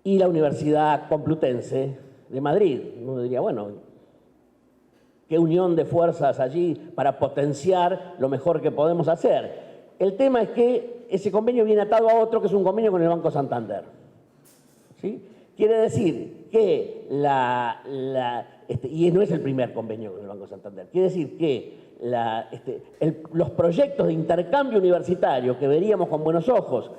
y la Universidad Complutense de Madrid. Uno diría, bueno, qué unión de fuerzas allí para potenciar lo mejor que podemos hacer. El tema es que ese convenio viene atado a otro, que es un convenio con el Banco Santander. ¿Sí? Quiere decir que y no es el primer convenio con el Banco Santander, quiere decir que los proyectos de intercambio universitario que veríamos con buenos ojos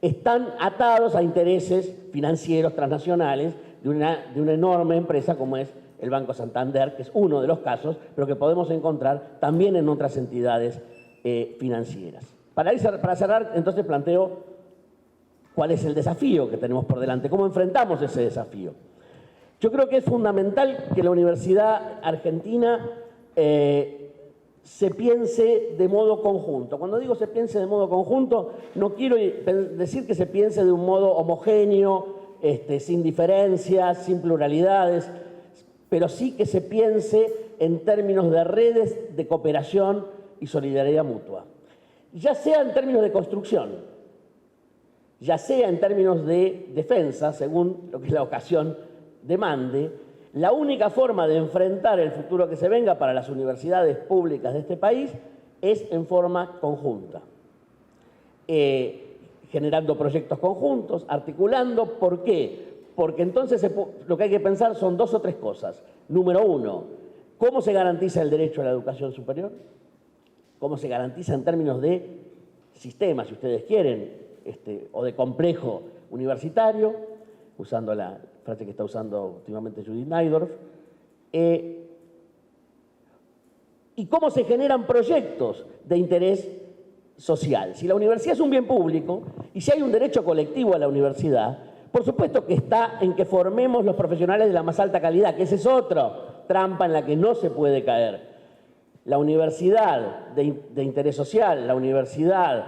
están atados a intereses financieros transnacionales de una enorme empresa como es el Banco Santander, que es uno de los casos, pero que podemos encontrar también en otras entidades financieras. Para cerrar, entonces planteo cuál es el desafío que tenemos por delante, cómo enfrentamos ese desafío. Yo creo que es fundamental que la Universidad Argentina se piense de modo conjunto. Cuando digo se piense de modo conjunto, no quiero decir que se piense de un modo homogéneo, sin diferencias, sin pluralidades, pero sí que se piense en términos de redes de cooperación y solidaridad mutua. Ya sea en términos de construcción, ya sea en términos de defensa, según lo que la ocasión demande, la única forma de enfrentar el futuro que se venga para las universidades públicas de este país es en forma conjunta, generando proyectos conjuntos, articulando. ¿Por qué? Porque entonces lo que hay que pensar son dos o tres cosas. Número uno, ¿cómo se garantiza el derecho a la educación superior? ¿Cómo se garantiza en términos de sistema, si ustedes quieren, o de complejo universitario, usando la frase que está usando últimamente Judith Neidorff? ¿Y cómo se generan proyectos de interés social? Si la universidad es un bien público y si hay un derecho colectivo a la universidad, por supuesto que está en que formemos los profesionales de la más alta calidad, que esa es otra trampa en la que no se puede caer. La universidad de interés social, la universidad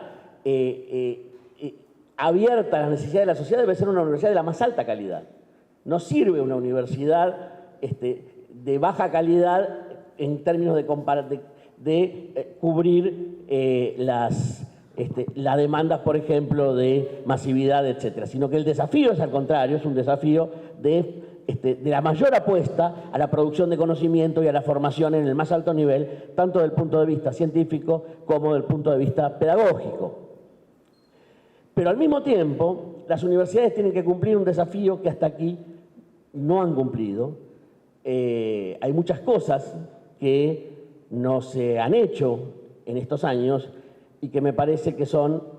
abierta a las necesidades de la sociedad debe ser una universidad de la más alta calidad. No sirve una universidad de baja calidad en términos de cubrir las demandas, por ejemplo, de masividad, etcétera, sino que el desafío es al contrario, es un desafío de la mayor apuesta a la producción de conocimiento y a la formación en el más alto nivel, tanto desde el punto de vista científico como desde el punto de vista pedagógico. Pero al mismo tiempo, las universidades tienen que cumplir un desafío que hasta aquí no han cumplido. Hay muchas cosas que no se han hecho en estos años y que me parece que son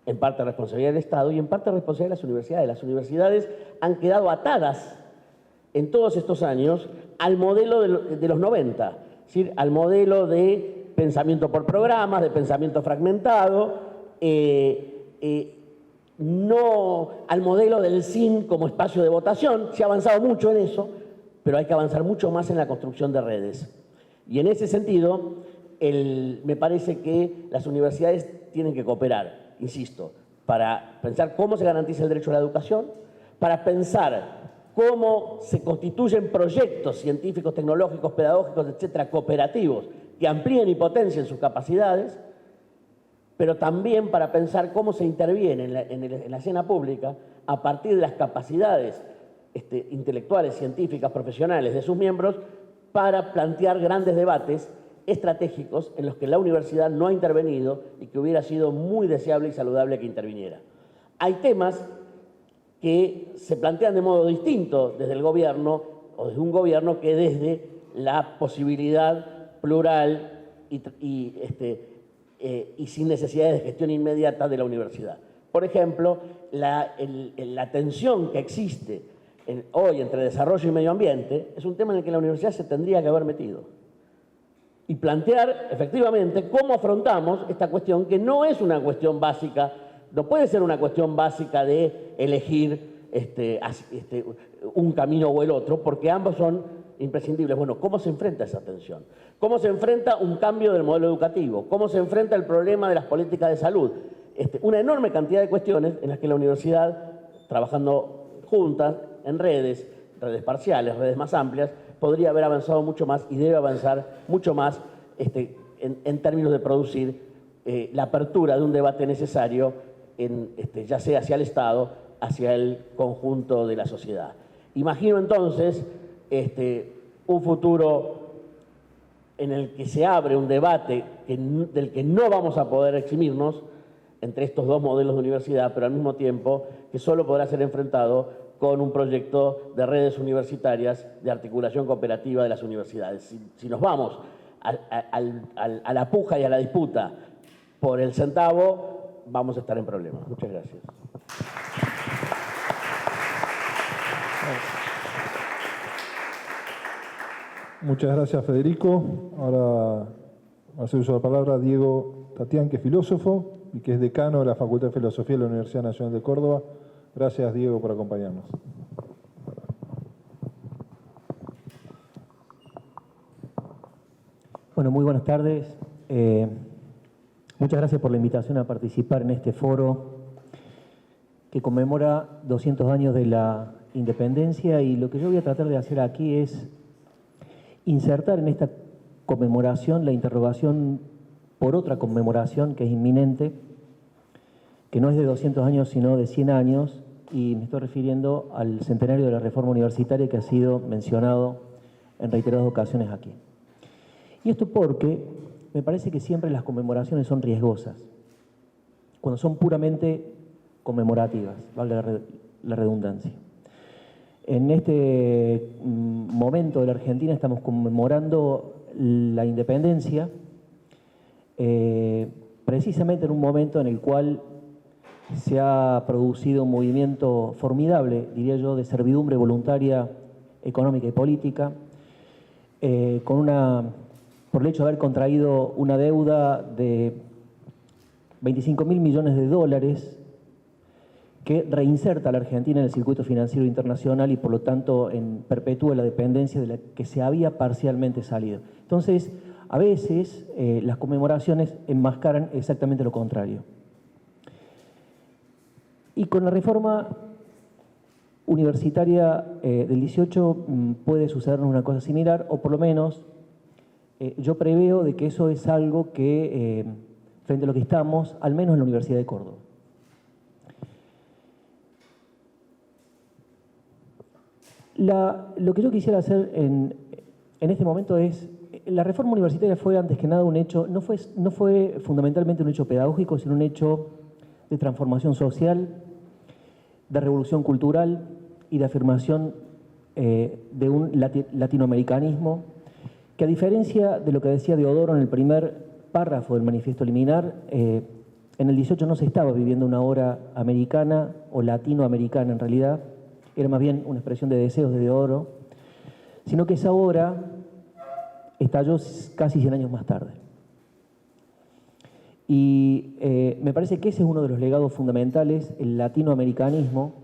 en parte responsabilidad del Estado y en parte responsabilidad de las universidades. Las universidades han quedado atadas en todos estos años al modelo de los 90, es decir, al modelo de pensamiento por programas, de pensamiento fragmentado, no al modelo del SIN como espacio de votación. Se ha avanzado mucho en eso, pero hay que avanzar mucho más en la construcción de redes. Y en ese sentido, me parece que las universidades tienen que cooperar, insisto, para pensar cómo se garantiza el derecho a la educación, para pensar cómo se constituyen proyectos científicos, tecnológicos, pedagógicos, etcétera, cooperativos, que amplíen y potencien sus capacidades, pero también para pensar cómo se interviene en la escena pública a partir de las capacidades intelectuales, científicas, profesionales de sus miembros, para plantear grandes debates estratégicos en los que la universidad no ha intervenido y que hubiera sido muy deseable y saludable que interviniera. Hay temas que se plantean de modo distinto desde el gobierno o desde un gobierno que desde la posibilidad plural y sin necesidades de gestión inmediata de la universidad. Por ejemplo, la tensión que existe hoy entre desarrollo y medio ambiente es un tema en el que la universidad se tendría que haber metido y plantear efectivamente cómo afrontamos esta cuestión, que no es una cuestión básica, no puede ser una cuestión básica de elegir un camino o el otro, porque ambos son imprescindibles. Bueno, ¿cómo se enfrenta esa tensión? ¿Cómo se enfrenta un cambio del modelo educativo? ¿Cómo se enfrenta el problema de las políticas de salud? Una enorme cantidad de cuestiones en las que la universidad, trabajando juntas, en redes parciales, redes más amplias, podría haber avanzado mucho más y debe avanzar mucho más en términos de producir la apertura de un debate necesario, ya sea hacia el Estado hacia el conjunto de la sociedad. Imagino entonces un futuro en el que se abre un debate del que no vamos a poder eximirnos entre estos dos modelos de universidad, pero al mismo tiempo que solo podrá ser enfrentado con un proyecto de redes universitarias de articulación cooperativa de las universidades. Si nos vamos a la puja y a la disputa por el centavo, vamos a estar en problemas. Muchas gracias. Muchas gracias, Federico. Ahora va a hacer uso de la palabra Diego Tatián, que es filósofo y que es decano de la Facultad de Filosofía de la Universidad Nacional de Córdoba. Gracias, Diego, por acompañarnos. Bueno, muy buenas tardes. Muchas gracias por la invitación a participar en este foro que conmemora 200 años de la independencia, y lo que yo voy a tratar de hacer aquí es insertar en esta conmemoración la interrogación por otra conmemoración que es inminente, que no es de 200 años sino de 100 años, y me estoy refiriendo al centenario de la reforma universitaria que ha sido mencionado en reiteradas ocasiones aquí. Y esto porque me parece que siempre las conmemoraciones son riesgosas, cuando son puramente conmemorativas, valga la redundancia. En este momento de la Argentina estamos conmemorando la independencia, precisamente en un momento en el cual se ha producido un movimiento formidable, diría yo, de servidumbre voluntaria económica y política, por el hecho de haber contraído una deuda de 25.000 millones de dólares que reinserta a la Argentina en el circuito financiero internacional y por lo tanto perpetúa la dependencia de la que se había parcialmente salido. Entonces, a veces las conmemoraciones enmascaran exactamente lo contrario. Y con la reforma universitaria del 18 puede sucedernos una cosa similar, o por lo menos yo preveo de que eso es algo que, frente a lo que estamos, al menos en la Universidad de Córdoba. Lo que yo quisiera hacer en este momento es, la reforma universitaria fue antes que nada un hecho, no fue fundamentalmente un hecho pedagógico, sino un hecho de transformación social, de revolución cultural y de afirmación de un latinoamericanismo que, a diferencia de lo que decía Deodoro en el primer párrafo del Manifiesto Liminar, en el 18 no se estaba viviendo una hora americana o latinoamericana en realidad, era más bien una expresión de deseos de Deodoro, sino que esa hora estalló casi 100 años más tarde. Y me parece que ese es uno de los legados fundamentales, el latinoamericanismo,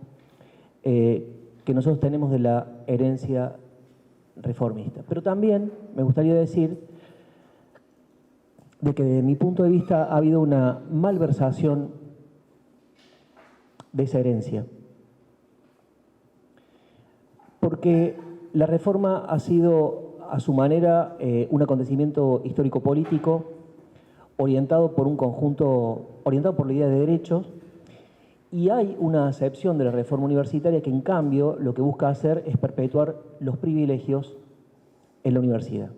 que nosotros tenemos de la herencia reformista. Pero también me gustaría decir de que desde mi punto de vista ha habido una malversación de esa herencia. Porque la reforma ha sido, a su manera, un acontecimiento histórico-político orientado por la idea de derechos, y hay una acepción de la reforma universitaria que, en cambio, lo que busca hacer es perpetuar los privilegios en la universidad.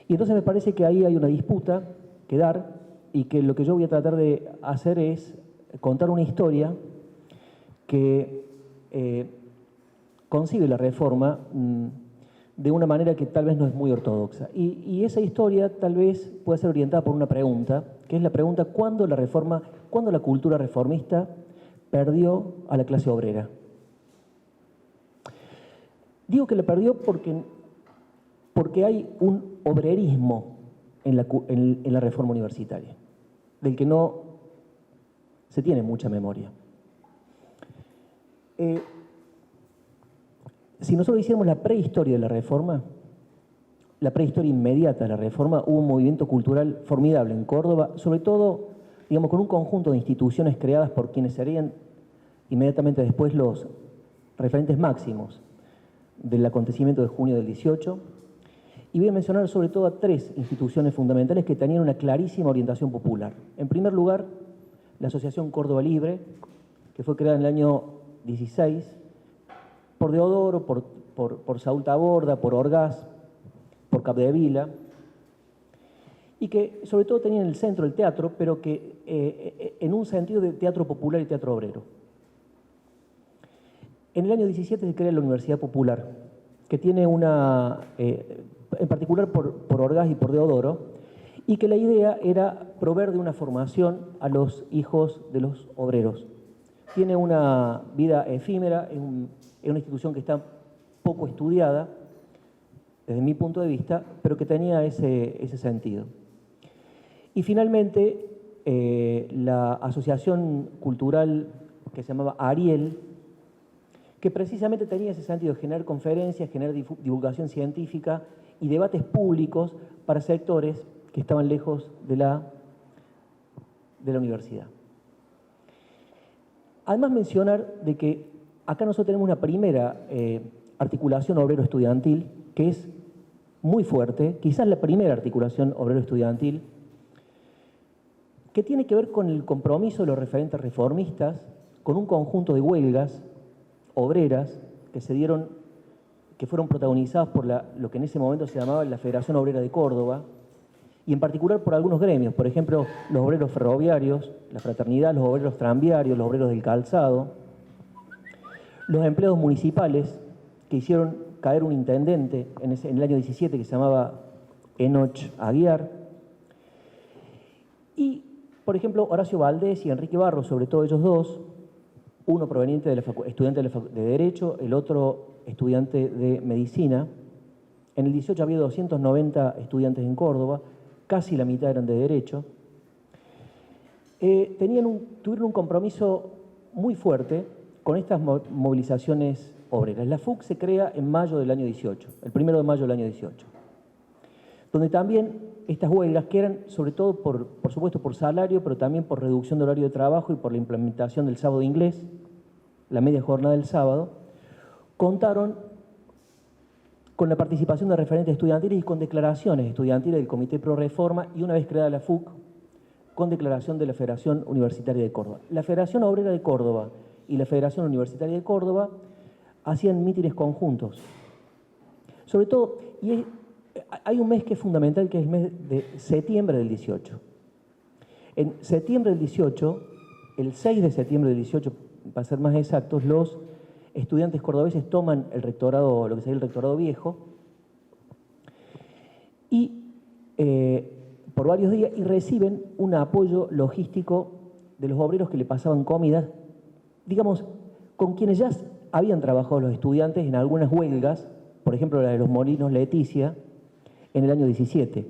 Y entonces me parece que ahí hay una disputa que dar, y que lo que yo voy a tratar de hacer es contar una historia que concibe la reforma de una manera que tal vez no es muy ortodoxa. Y esa historia tal vez puede ser orientada por una pregunta, que es la pregunta: ¿cuándo la cultura reformista perdió a la clase obrera? Digo que la perdió porque hay un obrerismo en la reforma universitaria, del que no se tiene mucha memoria. Si nosotros hiciéramos la prehistoria de la reforma, la prehistoria inmediata de la reforma, hubo un movimiento cultural formidable en Córdoba, sobre todo, digamos, con un conjunto de instituciones creadas por quienes serían inmediatamente después los referentes máximos del acontecimiento de junio del 18. Y voy a mencionar sobre todo a tres instituciones fundamentales que tenían una clarísima orientación popular. En primer lugar, la Asociación Córdoba Libre, que fue creada en el año 16 por Deodoro, por Saúl Taborda, por Orgaz, por Capdevila, y que sobre todo tenía en el centro el teatro, pero que en un sentido de teatro popular y teatro obrero. En el año 17 se crea la Universidad Popular, que tiene una, en particular por Orgaz y por Deodoro, y que la idea era proveer de una formación a los hijos de los obreros. Tiene una vida efímera, es una institución que está poco estudiada, desde mi punto de vista, pero que tenía ese sentido. Y finalmente, la asociación cultural que se llamaba Ariel, que precisamente tenía ese sentido de generar conferencias, generar divulgación científica y debates públicos para sectores que estaban lejos de la universidad. Además, mencionar de que acá nosotros tenemos una primera articulación obrero-estudiantil que es muy fuerte, quizás la primera articulación obrero-estudiantil, que tiene que ver con el compromiso de los referentes reformistas, con un conjunto de huelgas obreras que fueron protagonizadas por lo que en ese momento se llamaba la Federación Obrera de Córdoba, y en particular por algunos gremios, por ejemplo, los obreros ferroviarios, la fraternidad, los obreros tranviarios, los obreros del calzado, los empleados municipales que hicieron caer un intendente en el año 17 que se llamaba Enoch Aguiar, y, por ejemplo, Horacio Valdés y Enrique Barros, sobre todo ellos dos, uno proveniente de estudiante de Derecho, el otro estudiante de Medicina. En el 18 había 290 estudiantes en Córdoba, casi la mitad eran de Derecho. Tuvieron un compromiso muy fuerte con estas movilizaciones obreras. La FUC se crea en mayo del año 18, el 1 de mayo del año 18, donde también estas huelgas, que eran sobre todo, por supuesto, por salario, pero también por reducción de horario de trabajo y por la implementación del sábado inglés, la media jornada del sábado, contaron con la participación de referentes estudiantiles y con declaraciones estudiantiles del Comité Pro Reforma, y una vez creada la FUC, con declaración de la Federación Universitaria de Córdoba. La Federación Obrera de Córdoba y la Federación Universitaria de Córdoba hacían mítines conjuntos. Sobre todo, y hay un mes que es fundamental, que es el mes de septiembre del 18. En septiembre del 18, el 6 de septiembre del 18, para ser más exactos, los estudiantes cordobeses toman el rectorado, lo que sería el rectorado viejo, y por varios días, y reciben un apoyo logístico de los obreros que le pasaban comidas, digamos, con quienes ya habían trabajado los estudiantes en algunas huelgas, por ejemplo la de los molinos Leticia, en el año 17.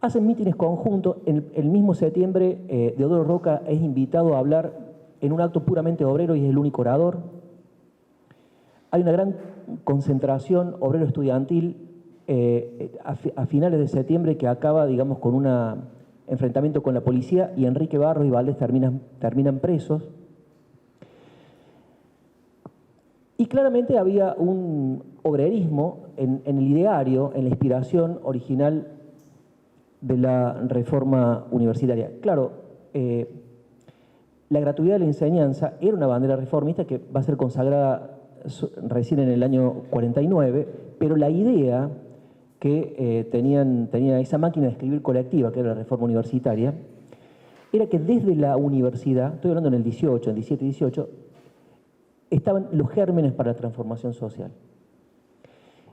Hacen mítines conjuntos. En el mismo septiembre, Deodoro Roca es invitado a hablar en un acto puramente obrero y es el único orador. Hay una gran concentración obrero-estudiantil a finales de septiembre que acaba, digamos, con un enfrentamiento con la policía, y Enrique Barros y Valdés terminan presos. Y claramente había un obrerismo en el ideario, en la inspiración original de la reforma universitaria. Claro, la gratuidad de la enseñanza era una bandera reformista que va a ser consagrada recién en el año 49, pero la idea que tenía esa máquina de escribir colectiva, que era la reforma universitaria, era que desde la universidad, estoy hablando en el 18, en 17 y 18, estaban los gérmenes para la transformación social.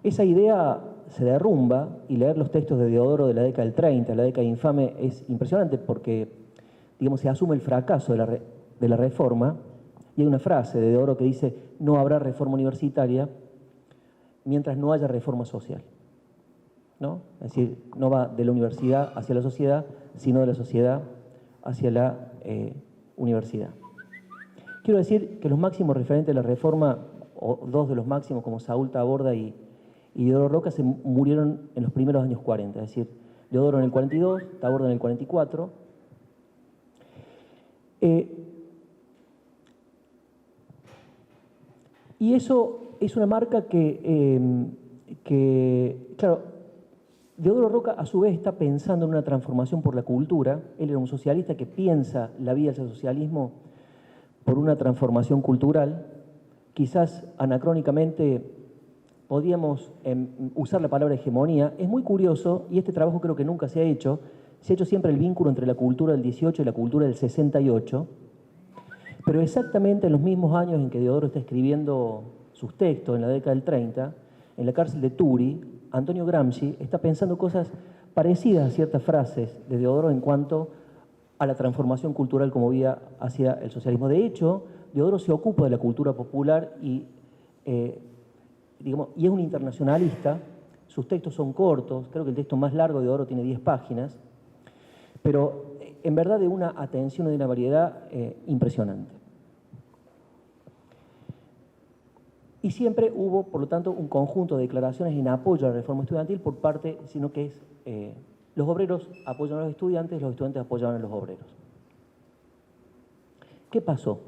Esa idea se derrumba, y leer los textos de Deodoro de la década del 30, la década infame, es impresionante porque, digamos, se asume el fracaso de la reforma, y hay una frase de Deodoro que dice: no habrá reforma universitaria mientras no haya reforma social, ¿no? Es decir, no va de la universidad hacia la sociedad, sino de la sociedad hacia la universidad. Quiero decir que los máximos referentes de la reforma, o dos de los máximos, como Saúl Taborda y Deodoro Roca, se murieron en los primeros años 40, es decir, Deodoro en el 42, Taborda en el 44. Y eso es una marca que, claro, Deodoro Roca a su vez está pensando en una transformación por la cultura. Él era un socialista que piensa la vida hacia el socialismo por una transformación cultural. Quizás anacrónicamente podríamos usar la palabra hegemonía. Es muy curioso, y este trabajo creo que nunca se ha hecho siempre el vínculo entre la cultura del 18 y la cultura del 68, pero exactamente en los mismos años en que Deodoro está escribiendo sus textos, en la década del 30, en la cárcel de Turi, Antonio Gramsci está pensando cosas parecidas a ciertas frases de Deodoro en cuanto a la transformación cultural como vía hacia el socialismo. De hecho, Deodoro se ocupa de la cultura popular y es un internacionalista. Sus textos son cortos, creo que el texto más largo de Deodoro tiene 10 páginas, pero en verdad de una atención y de una variedad impresionante. Y siempre hubo, por lo tanto, un conjunto de declaraciones en apoyo a la reforma estudiantil por parte, sino que es los obreros apoyan a los estudiantes apoyan a los obreros. ¿Qué pasó?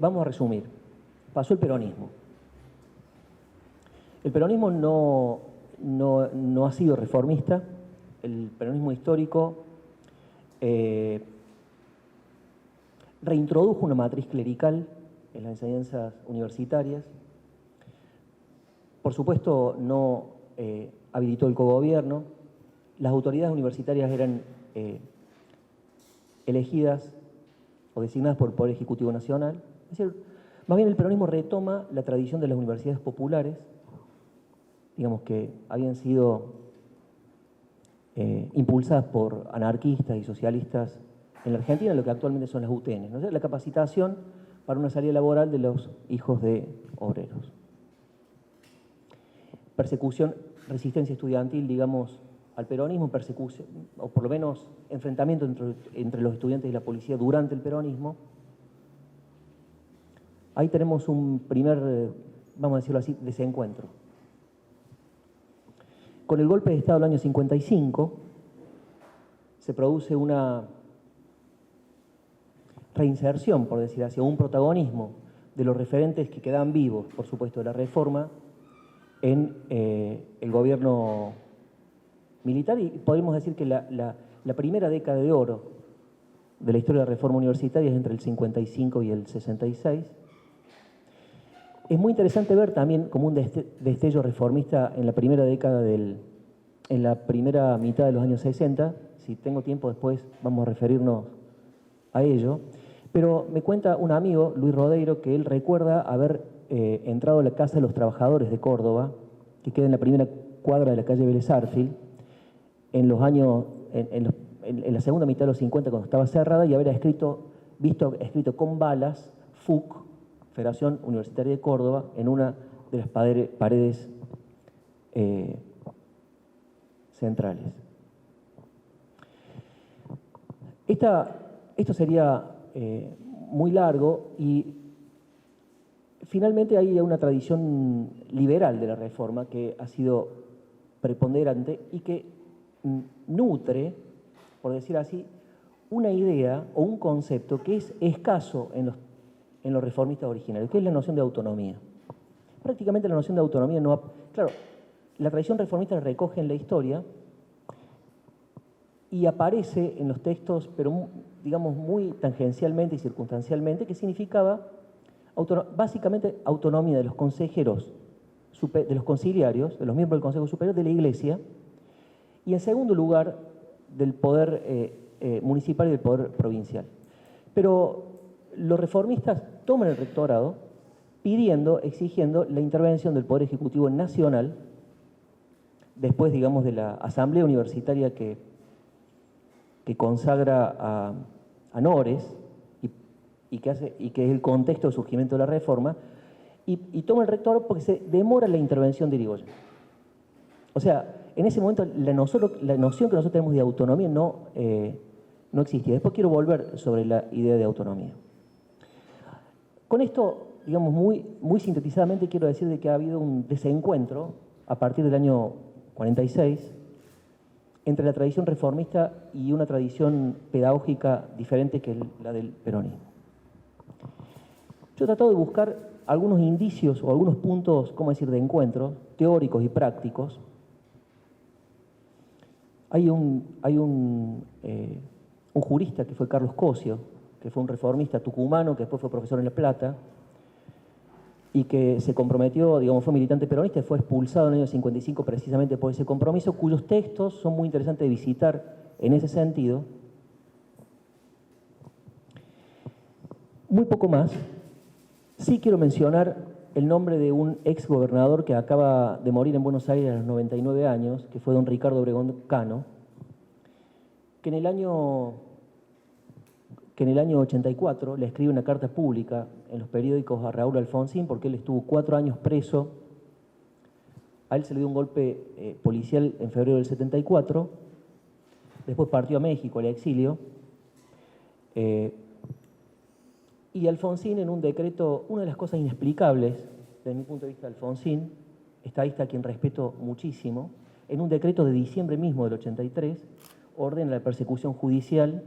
Vamos a resumir. Pasó el peronismo. El peronismo no ha sido reformista. El peronismo histórico reintrodujo una matriz clerical en las enseñanzas universitarias. Por supuesto, no habilitó el cogobierno. Las autoridades universitarias eran elegidas o designadas por el Poder Ejecutivo Nacional. Es decir, más bien el peronismo retoma la tradición de las universidades populares, digamos que habían sido impulsadas por anarquistas y socialistas en la Argentina, lo que actualmente son las UTN, ¿no? La capacitación para una salida laboral de los hijos de obreros. Persecución, resistencia estudiantil, digamos, al peronismo, persecución, o por lo menos enfrentamiento entre los estudiantes y la policía durante el peronismo. Ahí tenemos un primer, vamos a decirlo así, desencuentro. Con el golpe de Estado del año 55 se produce una reinserción, por decir así, un protagonismo de los referentes que quedan vivos, por supuesto, de la reforma en el gobierno militar, y podemos decir que la primera década de oro de la historia de la reforma universitaria es entre el 55 y el 66. Es muy interesante ver también como un destello reformista en la primera década en la primera mitad de los años 60. Si tengo tiempo después vamos a referirnos a ello. Pero me cuenta un amigo, Luis Rodeiro, que él recuerda haber entrado a la Casa de los Trabajadores de Córdoba, que queda en la primera cuadra de la calle Vélez Arfield, en los años, en la segunda mitad de los 50, cuando estaba cerrada, y haber visto escrito con balas FUC, Federación Universitaria de Córdoba, en una de las paredes centrales. Esto sería muy largo, y finalmente hay una tradición liberal de la reforma que ha sido preponderante y que nutre, por decir así, una idea o un concepto que es escaso en los reformistas originales, que es la noción de autonomía. Prácticamente la noción de autonomía no ha... Claro, la tradición reformista la recoge en la historia y aparece en los textos, pero digamos muy tangencialmente y circunstancialmente, que significaba básicamente autonomía de los consejeros, de los conciliarios, de los miembros del Consejo Superior de la Iglesia, y en segundo lugar del poder municipal y del poder provincial. Pero los reformistas toman el rectorado exigiendo la intervención del Poder Ejecutivo Nacional, después, digamos, de la asamblea universitaria que consagra a Nores y que es el contexto de surgimiento de la reforma, y toma el rectorado porque se demora la intervención de Irigoyen. O sea, en ese momento la noción que nosotros tenemos de autonomía no existía. Después quiero volver sobre la idea de autonomía. Con esto, digamos, muy sintetizadamente quiero decir de que ha habido un desencuentro a partir del año 46 entre la tradición reformista y una tradición pedagógica diferente que la del peronismo. Yo he tratado de buscar algunos indicios o algunos puntos, ¿cómo decir?, de encuentro, teóricos y prácticos. Hay un un jurista que fue Carlos Cosio, que fue un reformista tucumano, que después fue profesor en La Plata, y que se comprometió, digamos, fue militante peronista y fue expulsado en el año 55 precisamente por ese compromiso, cuyos textos son muy interesantes de visitar en ese sentido. Muy poco más. Sí quiero mencionar el nombre de un ex gobernador que acaba de morir en Buenos Aires a los 99 años, que fue don Ricardo Obregón Cano, que en el año 84 le escribe una carta pública en los periódicos a Raúl Alfonsín porque él estuvo 4 años preso. A él se le dio un golpe policial en febrero del 74, después partió a México, al exilio, y Alfonsín en un decreto, una de las cosas inexplicables, desde mi punto de vista, Alfonsín, estadista a quien respeto muchísimo, en un decreto de diciembre mismo del 83, ordena la persecución judicial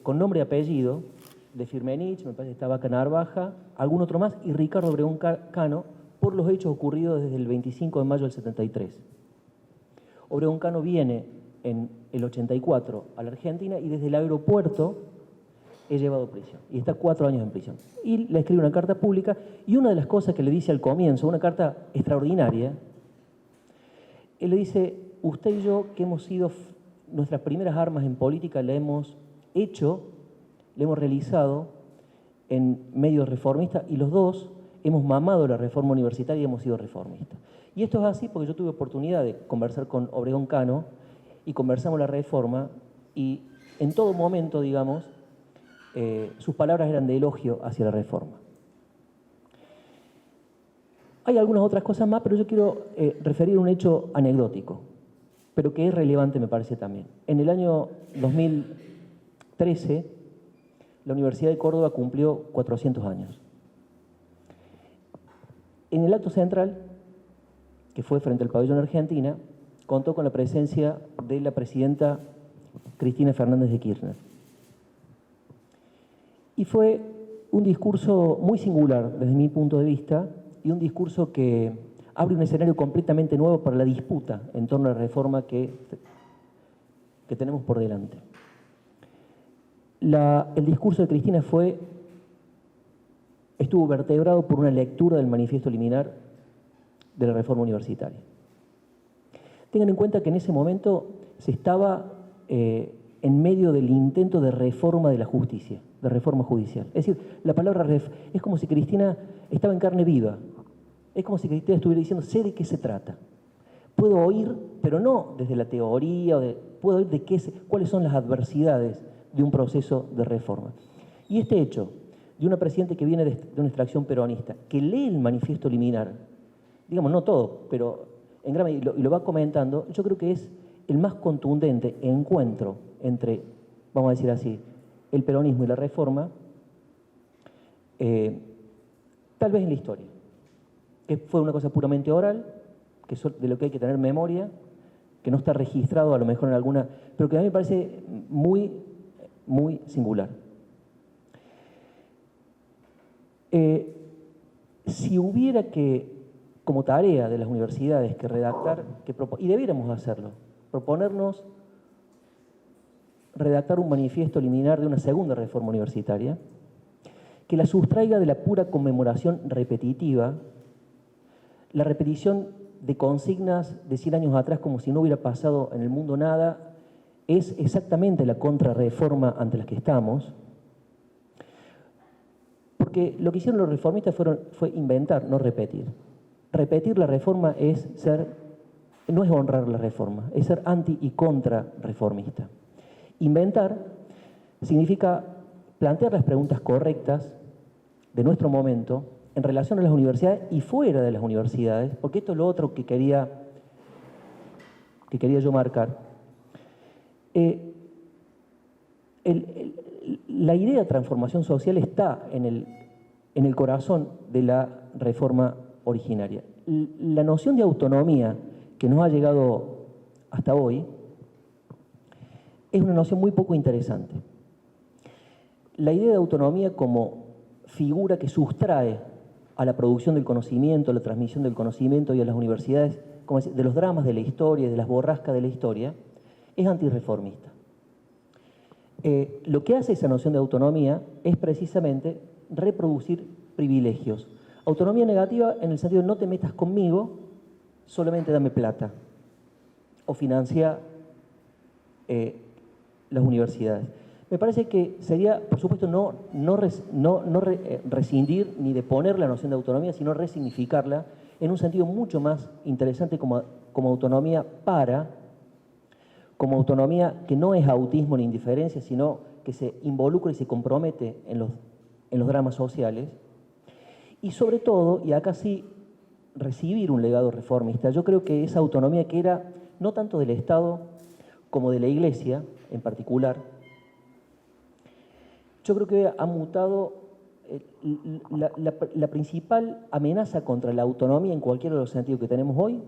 con nombre y apellido de Firmenich, me parece que estaba Narvaja, algún otro más, y Ricardo Obregón Cano, por los hechos ocurridos desde el 25 de mayo del 73. Obregón Cano viene en el 84 a la Argentina y desde el aeropuerto es llevado a prisión. Y está 4 años en prisión. Y le escribe una carta pública, y una de las cosas que le dice al comienzo, una carta extraordinaria, él le dice, usted y yo, que hemos sido nuestras primeras armas en política, la hemos hecho, la hemos realizado en medios reformistas, y los dos hemos mamado la reforma universitaria y hemos sido reformistas. Y esto es así porque yo tuve oportunidad de conversar con Obregón Cano, y conversamos la reforma, y en todo momento, digamos, sus palabras eran de elogio hacia la reforma. Hay algunas otras cosas más, pero yo quiero referir un hecho anecdótico, pero que es relevante, me parece también. En el año 2013, la Universidad de Córdoba cumplió 400 años. En el acto central, que fue frente al pabellón Argentina, contó con la presencia de la presidenta Cristina Fernández de Kirchner. Y fue un discurso muy singular desde mi punto de vista y un discurso que abre un escenario completamente nuevo para la disputa en torno a la reforma que tenemos por delante. El discurso de Cristina estuvo vertebrado por una lectura del manifiesto liminar de la reforma universitaria. Tengan en cuenta que en ese momento se estaba en medio del intento de reforma de la justicia, de reforma judicial. Es decir, la palabra es como si Cristina estaba en carne viva. Es como si Cristina estuviera diciendo, sé de qué se trata. Puedo oír, pero no desde la teoría, puedo oír cuáles son las adversidades de un proceso de reforma. Y este hecho de una presidenta que viene de una extracción peronista, que lee el manifiesto liminar, digamos, no todo, pero en gran medida, y lo va comentando, yo creo que es el más contundente encuentro entre, vamos a decir así, el peronismo y la reforma, tal vez en la historia, que fue una cosa puramente oral, de lo que hay que tener memoria, que no está registrado a lo mejor en alguna, pero que a mí me parece muy, muy singular. Si hubiera que, como tarea de las universidades, que redactar, y debiéramos hacerlo, proponernos redactar un manifiesto liminar de una segunda reforma universitaria, que la sustraiga de la pura conmemoración repetitiva, la repetición de consignas de 100 años atrás como si no hubiera pasado en el mundo nada, es exactamente la contrarreforma ante la que estamos, porque lo que hicieron los reformistas fue inventar, no repetir. Repetir la reforma no es honrar la reforma, es ser anti y contra-reformista. Inventar significa plantear las preguntas correctas de nuestro momento en relación a las universidades y fuera de las universidades, porque esto es lo otro que quería yo marcar. La idea de transformación social está en el corazón de la reforma originaria. La noción de autonomía que nos ha llegado hasta hoy es una noción muy poco interesante. La idea de autonomía como figura que sustrae a la producción del conocimiento, a la transmisión del conocimiento y a las universidades, como decir, de los dramas de la historia, de las borrascas de la historia, es antirreformista. Lo que hace esa noción de autonomía es precisamente reproducir privilegios. Autonomía negativa en el sentido de no te metas conmigo, solamente dame plata o financia las universidades. Me parece que sería, por supuesto, no rescindir ni deponer la noción de autonomía, sino resignificarla en un sentido mucho más interesante como autonomía como autonomía que no es autismo ni indiferencia, sino que se involucra y se compromete en los dramas sociales. Y sobre todo, y acá sí, recibir un legado reformista. Yo creo que esa autonomía que era no tanto del Estado como de la Iglesia en particular, yo creo que ha mutado. La principal amenaza contra la autonomía en cualquiera de los sentidos que tenemos hoy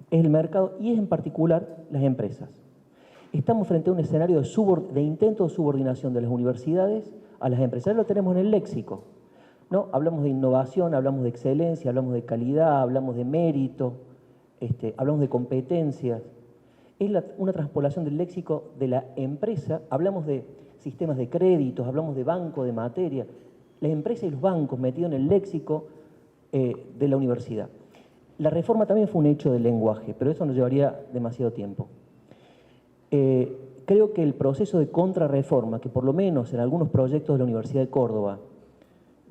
es el mercado y es en particular las empresas. Estamos frente a un escenario de intento de subordinación de las universidades a las empresas. Lo tenemos en el léxico, ¿no? Hablamos de innovación, hablamos de excelencia, hablamos de calidad, hablamos de mérito, hablamos de competencias. Es una transpolación del léxico de la empresa. Hablamos de sistemas de créditos, hablamos de banco de materia. Las empresas y los bancos metidos en el léxico de la universidad. La reforma también fue un hecho del lenguaje, pero eso nos llevaría demasiado tiempo. Creo que el proceso de contrarreforma, que por lo menos en algunos proyectos de la Universidad de Córdoba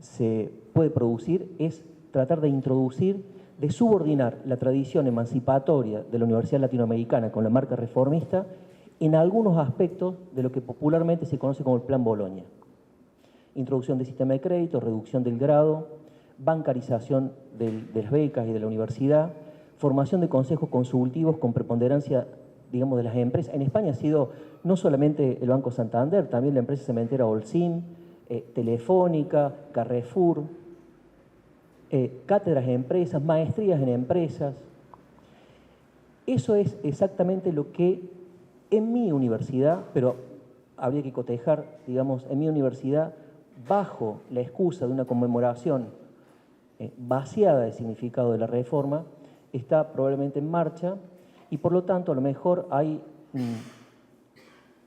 se puede producir, es tratar de introducir, de subordinar la tradición emancipatoria de la Universidad Latinoamericana con la marca reformista en algunos aspectos de lo que popularmente se conoce como el Plan Boloña. Introducción del sistema de crédito, reducción del grado, bancarización de las becas y de la universidad, formación de consejos consultivos con preponderancia, digamos, de las empresas. En España ha sido no solamente el Banco Santander, también la empresa cementera Holcim, Telefónica, Carrefour, cátedras en empresas, maestrías en empresas. Eso es exactamente lo que en mi universidad, pero habría que cotejar, digamos, en mi universidad, bajo la excusa de una conmemoración vaciada de significado de la reforma, está probablemente en marcha y por lo tanto a lo mejor hay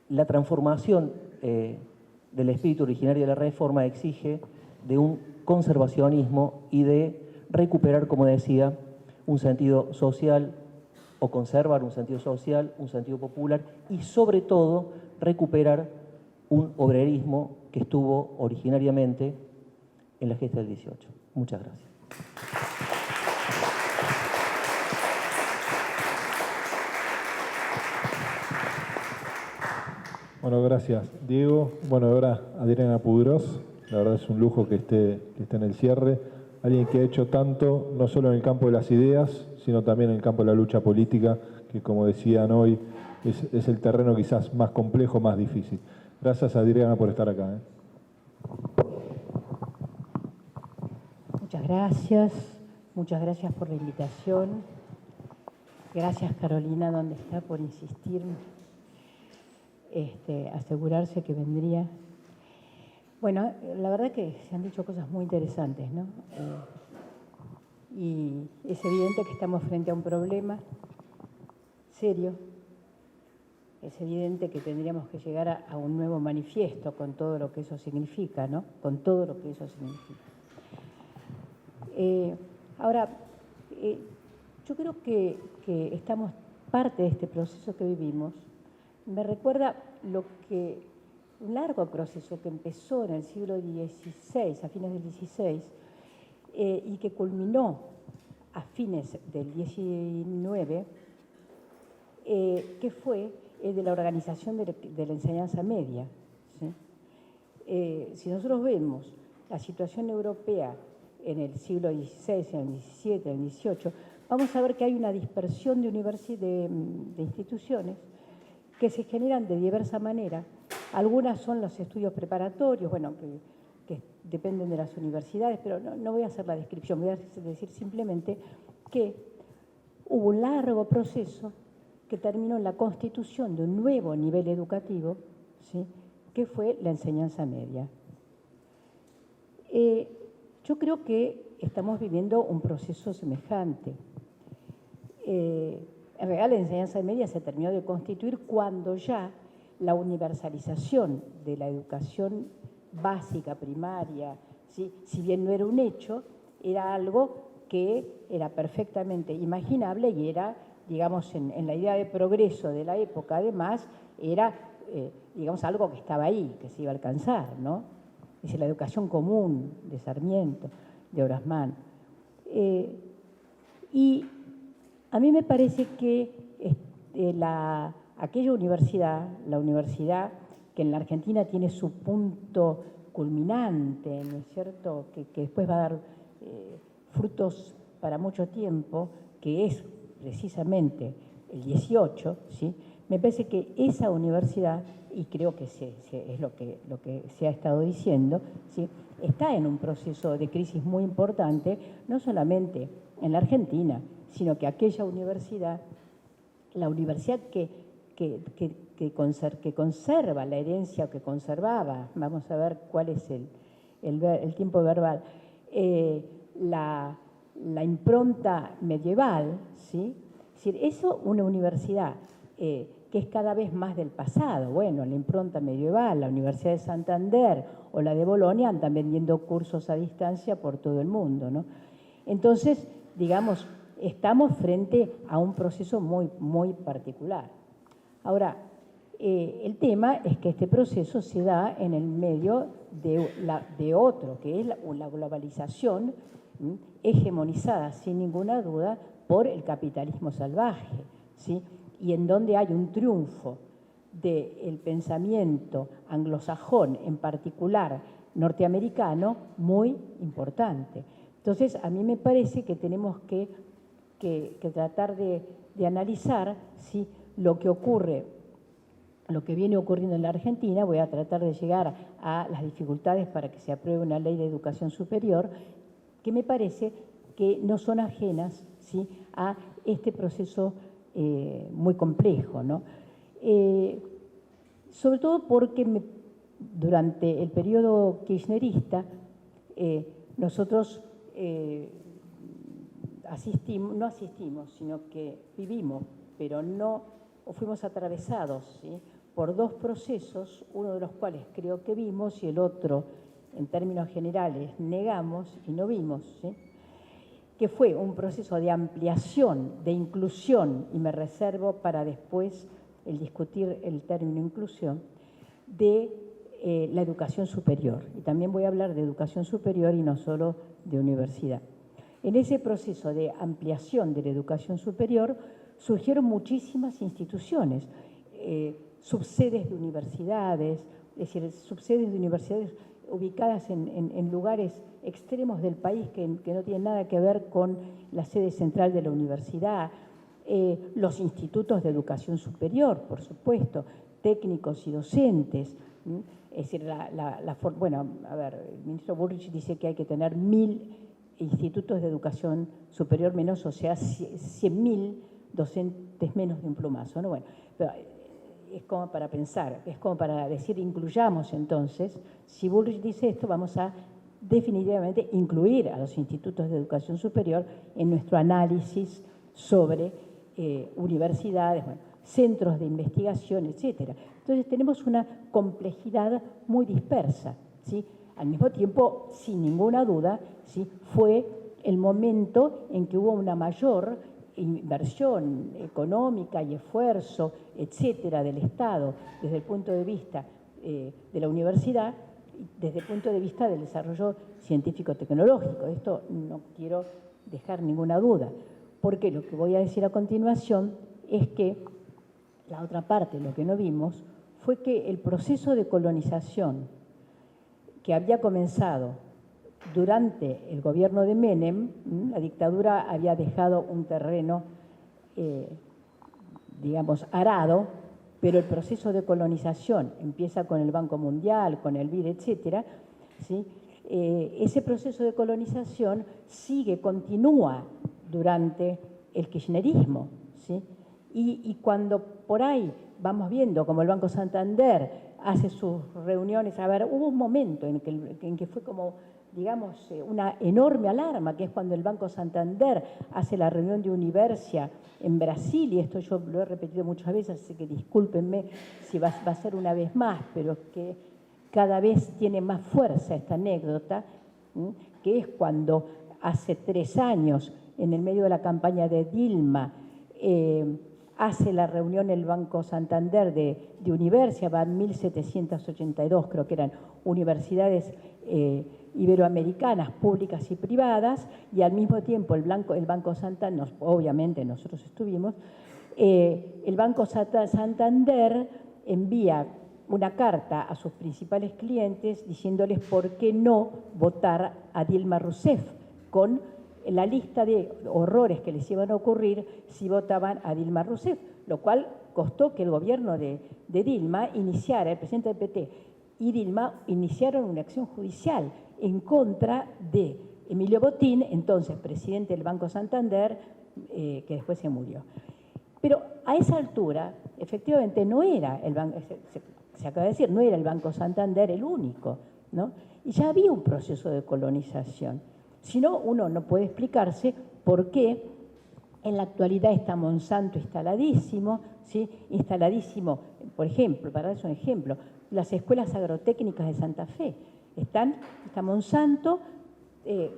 la transformación del espíritu originario de la reforma exige de un conservacionismo y de recuperar, como decía, un sentido social o conservar un sentido social, un sentido popular y sobre todo recuperar un obrerismo que estuvo originariamente en la gesta del 18. Muchas gracias. Bueno, gracias, Diego. Bueno, ahora Adriana Pudrós. La verdad es un lujo que esté en el cierre. Alguien que ha hecho tanto, no solo en el campo de las ideas, sino también en el campo de la lucha política, que como decían hoy, es el terreno quizás más complejo, más difícil. Gracias, Adriana, por estar acá. Muchas gracias por la invitación. Gracias, Carolina, ¿dónde está? Por insistir, asegurarse que vendría. Bueno, la verdad que se han dicho cosas muy interesantes, ¿no? Y es evidente que estamos frente a un problema serio. Es evidente que tendríamos que llegar a un nuevo manifiesto con todo lo que eso significa, ¿no? Con todo lo que eso significa. Ahora, yo creo que estamos parte de este proceso que vivimos. Me recuerda un largo proceso que empezó en el siglo XVI, a fines del XVI, y que culminó a fines del XIX, que fue de la organización de la enseñanza media, ¿sí? Si nosotros vemos la situación europea en el siglo XVI, en el XVII, en el XVIII, vamos a ver que hay una dispersión de instituciones que se generan de diversa manera. Algunas son los estudios preparatorios, bueno, que dependen de las universidades, pero no voy a hacer la descripción, voy a decir simplemente que hubo un largo proceso que terminó en la constitución de un nuevo nivel educativo, ¿sí?, que fue la enseñanza media. Yo creo que estamos viviendo un proceso semejante. En realidad la enseñanza media se terminó de constituir cuando ya la universalización de la educación básica, primaria, ¿sí? Si bien no era un hecho, era algo que era perfectamente imaginable y era, digamos, en la idea de progreso de la época, además, era, digamos, algo que estaba ahí, que se iba a alcanzar, ¿no? Es decir, la educación común de Sarmiento, de Orasman. Y a mí me parece que aquella universidad, la universidad que en la Argentina tiene su punto culminante, ¿no es cierto?, que después va a dar frutos para mucho tiempo, que es precisamente el 18, ¿sí? Me parece que esa universidad, y creo que es lo que se ha estado diciendo, ¿sí?, está en un proceso de crisis muy importante, no solamente en la Argentina, sino que aquella universidad, la universidad que conserva la herencia o que conservaba, vamos a ver cuál es el tiempo verbal, la impronta medieval, ¿sí? Es decir, eso, una universidad que es cada vez más del pasado. Bueno, la impronta medieval, la Universidad de Santander o la de Bolonia andan vendiendo cursos a distancia por todo el mundo, ¿no? Entonces, digamos, estamos frente a un proceso muy, muy particular. Ahora, el tema es que este proceso se da en el medio de otro, que es la globalización hegemonizada, sin ninguna duda, por el capitalismo salvaje, ¿sí? Y en donde hay un triunfo del pensamiento anglosajón, en particular norteamericano, muy importante. Entonces, a mí me parece que tenemos que tratar de analizar, ¿sí?, lo que ocurre, lo que viene ocurriendo en la Argentina. Voy a tratar de llegar a las dificultades para que se apruebe una ley de educación superior, que me parece que no son ajenas, ¿sí?, a este proceso muy complejo, ¿no? Sobre todo porque durante el periodo kirchnerista nosotros no asistimos, sino que vivimos, pero no, o fuimos atravesados, ¿sí?, por dos procesos, uno de los cuales creo que vimos y el otro, en términos generales, negamos y no vimos, ¿sí?, que fue un proceso de ampliación, de inclusión, y me reservo para después el discutir el término inclusión, de la educación superior. Y también voy a hablar de educación superior y no solo de universidad. En ese proceso de ampliación de la educación superior surgieron muchísimas instituciones, subsedes de universidades, es decir, subsedes de universidades ubicadas en lugares extremos del país que no tienen nada que ver con la sede central de la universidad, los institutos de educación superior, por supuesto, técnicos y docentes. Es decir, bueno, a ver, el ministro Bullrich dice que hay que tener 1000 institutos de educación superior menos, o sea, 100.000 docentes menos de un plumazo, ¿no? Bueno, pero es como para pensar, es como para decir, incluyamos entonces. Si Bullrich dice esto, vamos a definitivamente incluir a los institutos de educación superior en nuestro análisis sobre universidades, bueno, centros de investigación, etcétera. Entonces tenemos una complejidad muy dispersa, ¿sí? Al mismo tiempo, sin ninguna duda, ¿sí?, fue el momento en que hubo una mayor inversión económica y esfuerzo, etcétera, del Estado desde el punto de vista de la universidad, desde el punto de vista del desarrollo científico-tecnológico. De esto no quiero dejar ninguna duda, porque lo que voy a decir a continuación es que la otra parte, lo que no vimos, fue que el proceso de colonización que había comenzado durante el gobierno de Menem, la dictadura había dejado un terreno, digamos, arado, pero el proceso de colonización empieza con el Banco Mundial, con el BID, etcétera, ¿sí? Ese proceso de colonización continúa durante el kirchnerismo, ¿sí? Y cuando por ahí vamos viendo como el Banco Santander hace sus reuniones, a ver, hubo un momento en que fue como, digamos, una enorme alarma, que es cuando el Banco Santander hace la reunión de Universia En Brasil, y esto yo lo he repetido muchas veces, así que discúlpenme si va a ser una vez más, pero que cada vez tiene más fuerza esta anécdota, que es cuando hace 3 años, en el medio de la campaña de Dilma, hace la reunión el Banco Santander de Universia, van 1.782, creo que eran universidades iberoamericanas, públicas y privadas, y al mismo tiempo el Banco Santander, obviamente nosotros estuvimos, el Banco Santander envía una carta a sus principales clientes diciéndoles por qué no votar a Dilma Rousseff, con la lista de horrores que les iban a ocurrir si votaban a Dilma Rousseff, lo cual costó que el gobierno de Dilma iniciara, el presidente del PT y Dilma iniciaron una acción judicial en contra de Emilio Botín, entonces presidente del Banco Santander, que después se murió. Pero a esa altura, efectivamente, no era el Banco, se acaba de decir, no era el Banco Santander el único, ¿no? Y ya había un proceso de colonización. Si no, uno no puede explicarse por qué en la actualidad está Monsanto instaladísimo, ¿sí? Instaladísimo, por ejemplo, para darles un ejemplo, las escuelas agrotécnicas de Santa Fe. Está Monsanto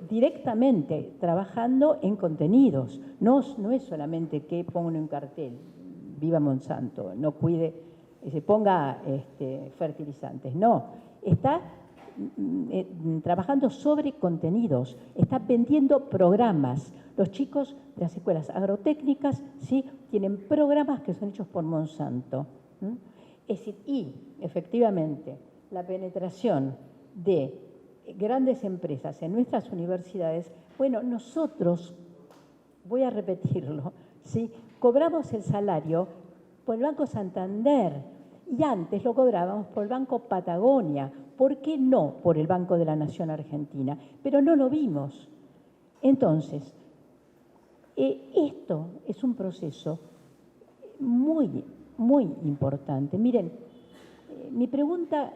directamente trabajando en contenidos. No es solamente que ponga un cartel, viva Monsanto, no cuide, se ponga fertilizantes. No, está trabajando sobre contenidos, está vendiendo programas. Los chicos de las escuelas agrotécnicas, ¿sí?, tienen programas que son hechos por Monsanto. Es decir, y efectivamente la penetración de grandes empresas en nuestras universidades, bueno, nosotros, voy a repetirlo, ¿sí?, cobramos el salario por el Banco Santander y antes lo cobrábamos por el Banco Patagonia. ¿Por qué no por el Banco de la Nación Argentina? Pero no lo vimos. Entonces, esto es un proceso muy, muy importante. Miren, mi pregunta,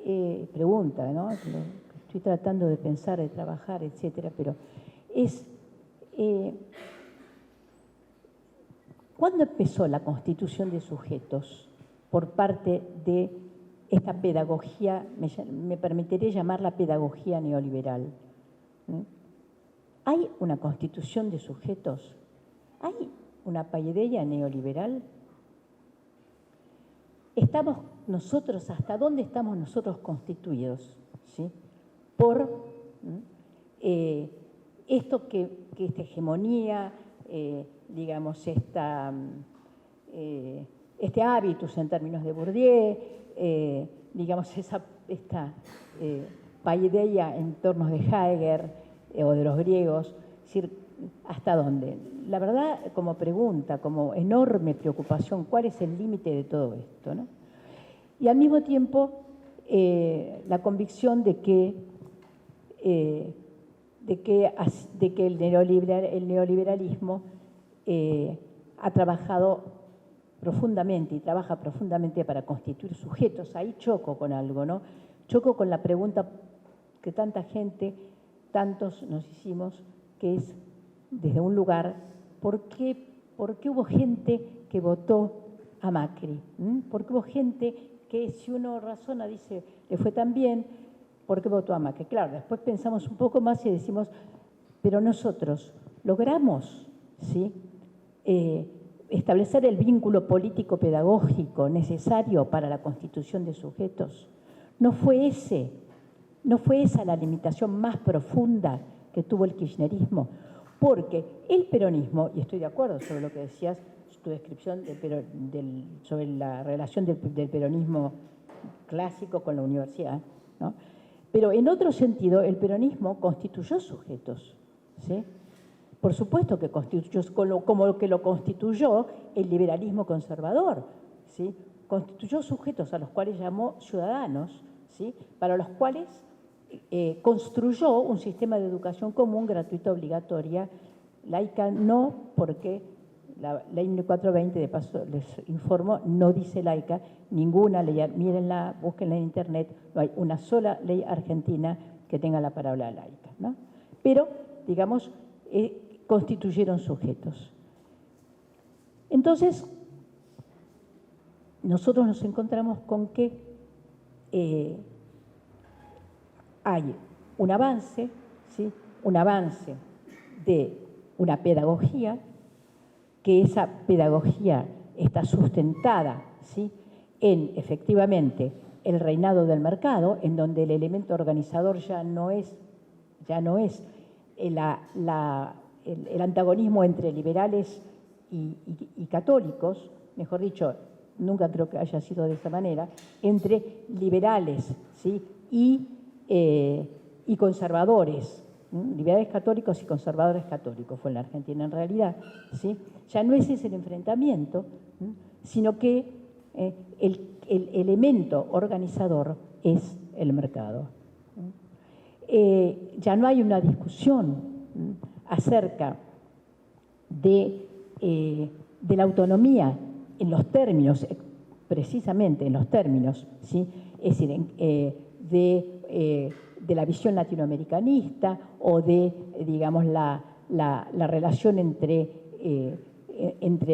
¿no? Estoy tratando de pensar, de trabajar, etcétera, pero es, ¿cuándo empezó la constitución de sujetos por parte de esta pedagogía, me permitiré llamarla pedagogía neoliberal? ¿Hay una constitución de sujetos? ¿Hay una paideia neoliberal? ¿Estamos nosotros, hasta dónde estamos nosotros constituidos? ¿Sí? Por esto que esta hegemonía, digamos, este hábitus en términos de Bourdieu, digamos, esta paideia en torno de Heidegger o de los griegos, es decir, ¿hasta dónde? La verdad, como pregunta, como enorme preocupación, ¿cuál es el límite de todo esto, ¿no? Y al mismo tiempo, la convicción de que el neoliberalismo ha trabajado profundamente y trabaja profundamente para constituir sujetos. Ahí choco con algo, ¿no? Choco con la pregunta que tanta gente, tantos nos hicimos, que es desde un lugar, ¿por qué hubo gente que votó a Macri? ¿Por qué hubo gente que, si uno razona, dice, le fue tan bien, ¿por qué votó a Macri? Claro, después pensamos un poco más y decimos, pero nosotros logramos, ¿sí?, establecer el vínculo político-pedagógico necesario para la constitución de sujetos. No fue esa la limitación más profunda que tuvo el kirchnerismo, porque el peronismo, y estoy de acuerdo sobre lo que decías, tu descripción sobre la relación del peronismo clásico con la universidad, ¿no? Pero en otro sentido, el peronismo constituyó sujetos, ¿sí? Por supuesto que constituyó, como que lo constituyó el liberalismo conservador, ¿sí? Constituyó sujetos a los cuales llamó ciudadanos, ¿sí?, para los cuales construyó un sistema de educación común, gratuita, obligatoria, laica no, porque la ley 420, de paso les informo, no dice laica, ninguna ley, mírenla, búsquenla en internet, no hay una sola ley argentina que tenga la palabra laica, ¿no? Pero, digamos, constituyeron sujetos. entonces, nosotros nos encontramos con que hay un avance, ¿sí? Un avance de una pedagogía, que esa pedagogía está sustentada, ¿sí? En, efectivamente, el reinado del mercado, en donde el elemento organizador ya no es el antagonismo entre liberales y católicos, mejor dicho, nunca creo que haya sido de esa manera, entre liberales, ¿sí? y conservadores, liberales católicos y conservadores católicos, fue en la Argentina en realidad, ¿sí? Ya no es ese el enfrentamiento, sino que el elemento organizador es el mercado. Ya no hay una discusión acerca de la autonomía en los términos, precisamente en los términos, ¿sí? Es decir, de la visión latinoamericanista o de, digamos, la relación entre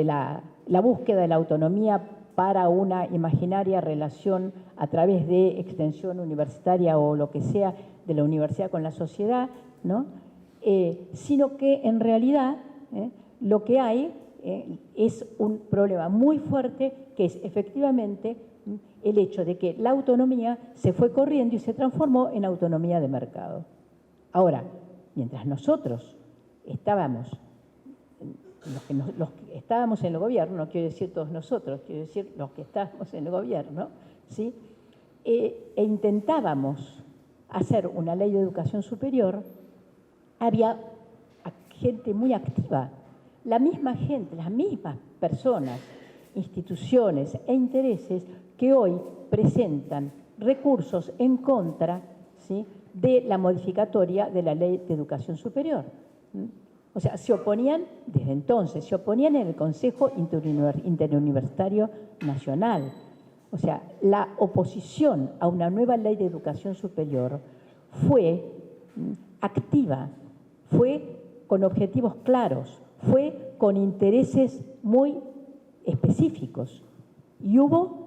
la búsqueda de la autonomía para una imaginaria relación a través de extensión universitaria o lo que sea de la universidad con la sociedad, ¿no? Sino que en realidad lo que hay es un problema muy fuerte, que es efectivamente el hecho de que la autonomía se fue corriendo y se transformó en autonomía de mercado. Ahora, mientras nosotros estábamos, los que estábamos en el gobierno, no quiero decir todos nosotros, quiero decir los que estábamos en el gobierno, ¿sí? E intentábamos hacer una ley de educación superior, había gente muy activa, la misma gente, las mismas personas, instituciones e intereses que hoy presentan recursos en contra, ¿sí? de la modificatoria de la Ley de Educación Superior. O sea, se oponían, desde entonces, se oponían en el Consejo Interuniversitario Nacional. O sea, la oposición a una nueva Ley de Educación Superior fue activa, fue con objetivos claros, fue con intereses muy específicos. Y hubo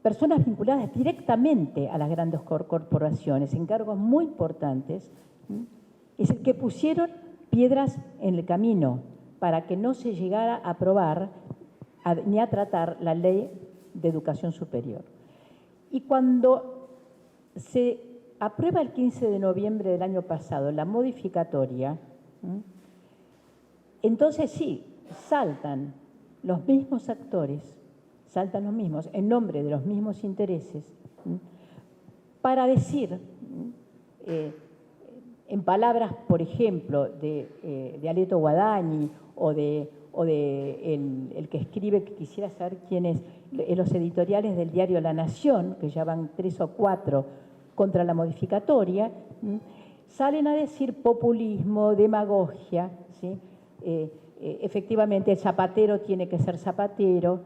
personas vinculadas directamente a las grandes corporaciones, en cargos muy importantes, es el que pusieron piedras en el camino para que no se llegara a aprobar ni a tratar la Ley de Educación Superior. Y cuando se aprueba el 15 de noviembre del año pasado la modificatoria, entonces sí, saltan los mismos actores, saltan los mismos, en nombre de los mismos intereses, para decir, en palabras, por ejemplo, de Aleto Guadañi o de el que escribe, que quisiera saber quién es, los editoriales del diario La Nación, que ya van 3 o 4 contra la modificatoria, salen a decir populismo, demagogia, ¿sí? Efectivamente el zapatero tiene que ser zapatero,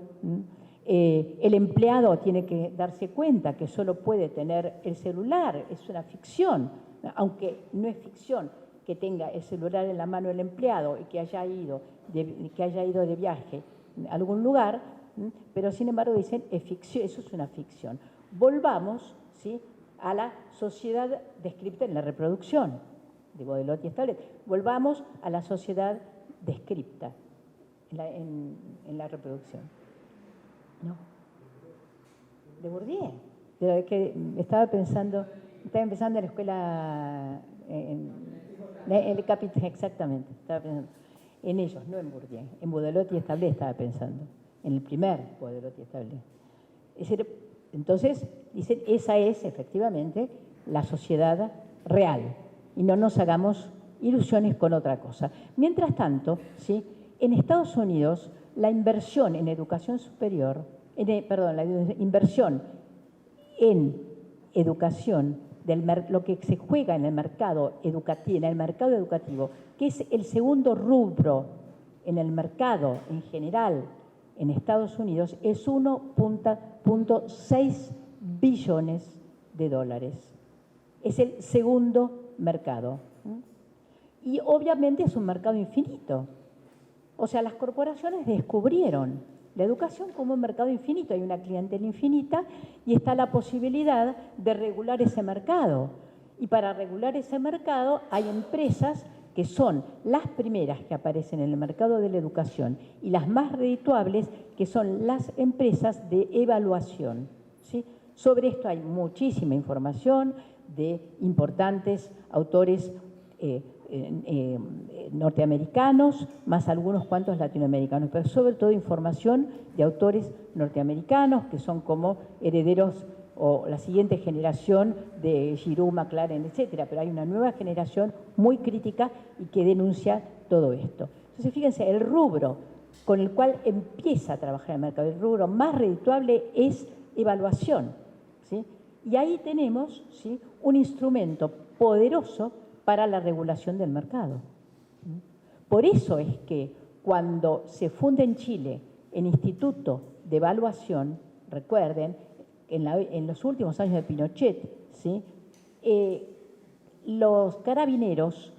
el empleado tiene que darse cuenta que solo puede tener el celular, es una ficción, aunque no es ficción que tenga el celular en la mano el empleado y que haya ido de viaje a algún lugar, pero sin embargo dicen es ficción, eso es una ficción. Volvamos, ¿sí? a la sociedad descripta en la reproducción de Baudelot y Stablet. Volvamos a la sociedad descripta en la reproducción. ¿No? De Bourdieu. De que estaba pensando en la escuela, en el capítulo, exactamente, estaba pensando en ellos, no en Bourdieu. En Baudelot y Stablet estaba pensando, en el primer Baudelot y Stablet. Es decir, entonces, dicen, esa es efectivamente la sociedad real y no nos hagamos ilusiones con otra cosa. Mientras tanto, ¿sí? En Estados Unidos, la inversión en educación superior, la inversión en educación, lo que se juega en el mercado educativo, que es el segundo rubro en el mercado en general en Estados Unidos, es 1.6 billones de dólares. Es el segundo mercado. Y obviamente es un mercado infinito, O sea, las corporaciones descubrieron la educación como un mercado infinito, hay una clientela infinita y está la posibilidad de regular ese mercado. Y para regular ese mercado hay empresas que son las primeras que aparecen en el mercado de la educación y las más redituables, que son las empresas de evaluación, ¿sí? Sobre esto hay muchísima información de importantes autores norteamericanos, más algunos cuantos latinoamericanos, pero sobre todo información de autores norteamericanos que son como herederos o la siguiente generación de Giroux, McLaren, etcétera, pero hay una nueva generación muy crítica y que denuncia todo esto. Entonces, fíjense, el rubro con el cual empieza a trabajar el mercado, el rubro más redituable es evaluación, ¿sí? Y ahí tenemos, ¿sí?, un instrumento poderoso para la regulación del mercado. Por eso es que cuando se funda en Chile el Instituto de Evaluación, recuerden, en los últimos años de Pinochet, ¿sí?, los carabineros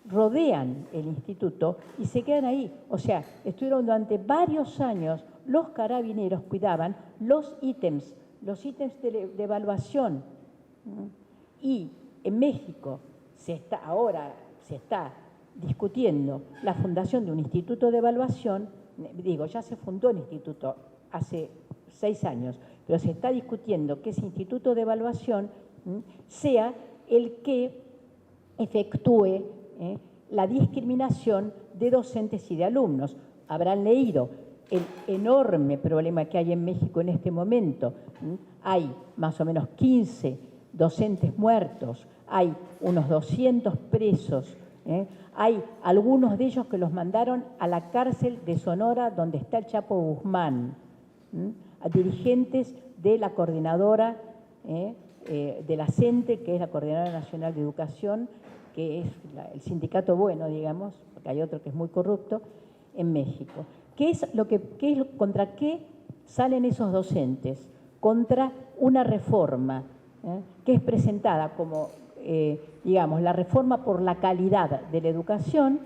rodean el instituto y se quedan ahí. O sea, estuvieron durante varios años, los carabineros cuidaban los ítems de evaluación. Y en México ahora se está discutiendo la fundación de un instituto de evaluación. Digo, ya se fundó el instituto hace 6 años, pero se está discutiendo que ese instituto de evaluación sea el que efectúe la discriminación de docentes y de alumnos. Habrán leído el enorme problema que hay en México en este momento. Hay más o menos 15 docentes muertos, hay unos 200 presos, hay algunos de ellos que los mandaron a la cárcel de Sonora, donde está el Chapo Guzmán, a dirigentes de la coordinadora de la CENTE, que es la Coordinadora Nacional de Educación, que es el sindicato bueno, digamos, porque hay otro que es muy corrupto, en México. ¿Contra qué salen esos docentes? Contra una reforma que es presentada como, digamos, la reforma por la calidad de la educación,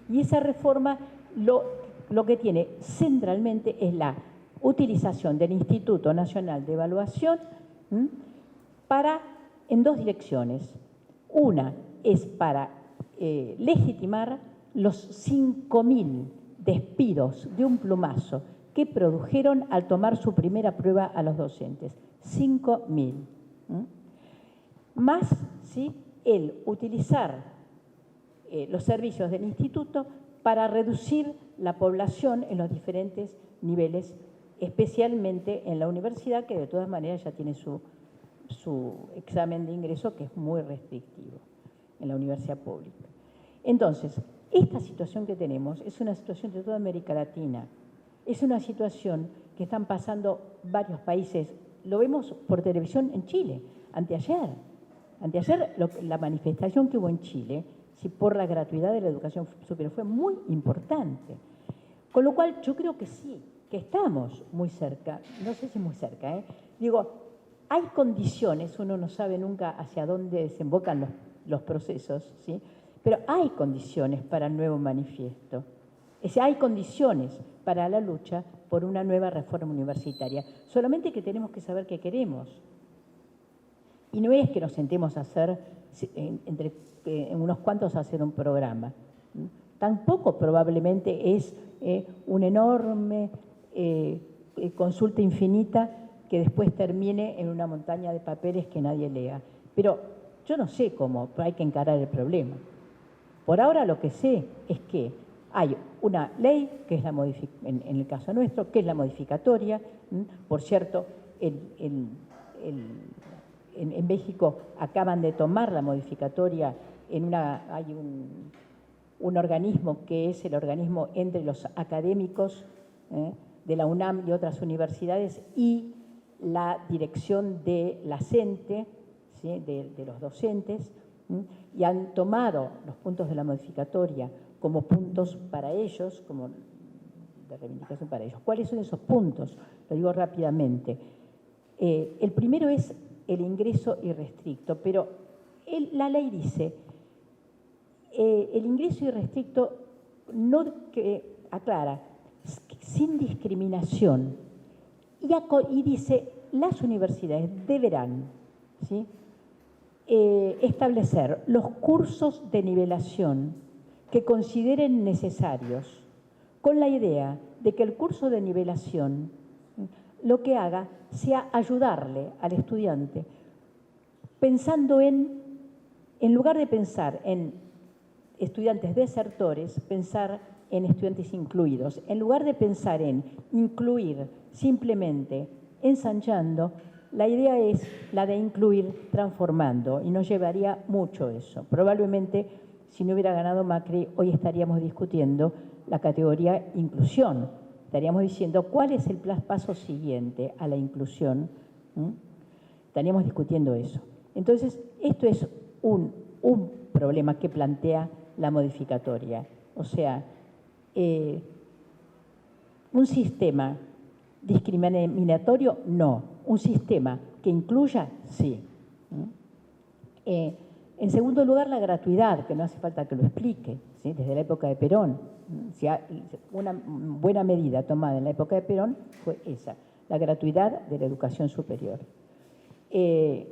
y esa reforma lo que tiene centralmente es la utilización del Instituto Nacional de Evaluación en 2 direcciones. Una es para legitimar los 5.000 despidos de un plumazo que produjeron al tomar su primera prueba a los docentes. 5.000. Más, ¿sí?, el utilizar los servicios del instituto para reducir la población en los diferentes niveles, especialmente en la universidad, que de todas maneras ya tiene su examen de ingreso, que es muy restrictivo en la universidad pública. Entonces, esta situación que tenemos es una situación de toda América Latina, es una situación que están pasando varios países. Lo vemos por televisión en Chile, anteayer la manifestación que hubo en Chile, sí, por la gratuidad de la educación superior, fue muy importante. Con lo cual yo creo que sí, que estamos muy cerca, no sé si muy cerca, digo, hay condiciones, uno no sabe nunca hacia dónde desembocan los procesos, ¿sí?, pero hay condiciones para el nuevo manifiesto. Es decir, hay condiciones para la lucha por una nueva reforma universitaria. Solamente que tenemos que saber qué queremos. Y no es que nos sentemos a hacer, entre unos cuantos, a hacer un programa. Tampoco probablemente es una enorme consulta infinita que después termine en una montaña de papeles que nadie lea. Pero yo no sé cómo, pero hay que encarar el problema. Por ahora lo que sé es que hay una ley, que es en el caso nuestro, que es la modificatoria. Por cierto, en México acaban de tomar la modificatoria, hay un organismo que es el organismo entre los académicos de la UNAM y otras universidades y la dirección de la CENTE, ¿sí?, de los docentes, y han tomado los puntos de la modificatoria como puntos para ellos, como de reivindicación para ellos. ¿Cuáles son esos puntos? Lo digo rápidamente. El primero es el ingreso irrestricto, pero la ley dice el ingreso irrestricto no que aclara, sin discriminación, y dice, las universidades deberán, ¿sí?, establecer los cursos de nivelación que consideren necesarios, con la idea de que el curso de nivelación lo que haga sea ayudarle al estudiante, pensando en lugar de pensar en estudiantes desertores, pensar en estudiantes incluidos. En lugar de pensar en incluir simplemente ensanchando, la idea es la de incluir transformando, y nos llevaría mucho eso. Probablemente, si no hubiera ganado Macri, hoy estaríamos discutiendo la categoría inclusión. Estaríamos diciendo cuál es el paso siguiente a la inclusión. Estaríamos discutiendo eso. Entonces, esto es un problema que plantea la modificatoria. O sea, un sistema discriminatorio, no. Un sistema que incluya, sí. En segundo lugar, la gratuidad, que no hace falta que lo explique, ¿sí?, desde la época de Perón. Una buena medida tomada en la época de Perón fue esa, la gratuidad de la educación superior. Y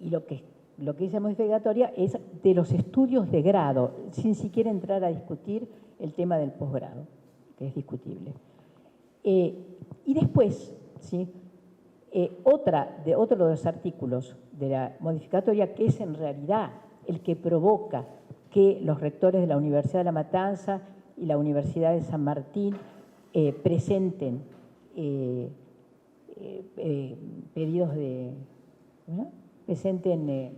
lo que dice la modificatoria es de los estudios de grado, sin siquiera entrar a discutir el tema del posgrado, que es discutible. Y después, ¿sí?, otro de los artículos de la modificatoria, que es en realidad el que provoca que los rectores de la Universidad de La Matanza y la Universidad de San Martín presenten pedidos de... ¿no?, presenten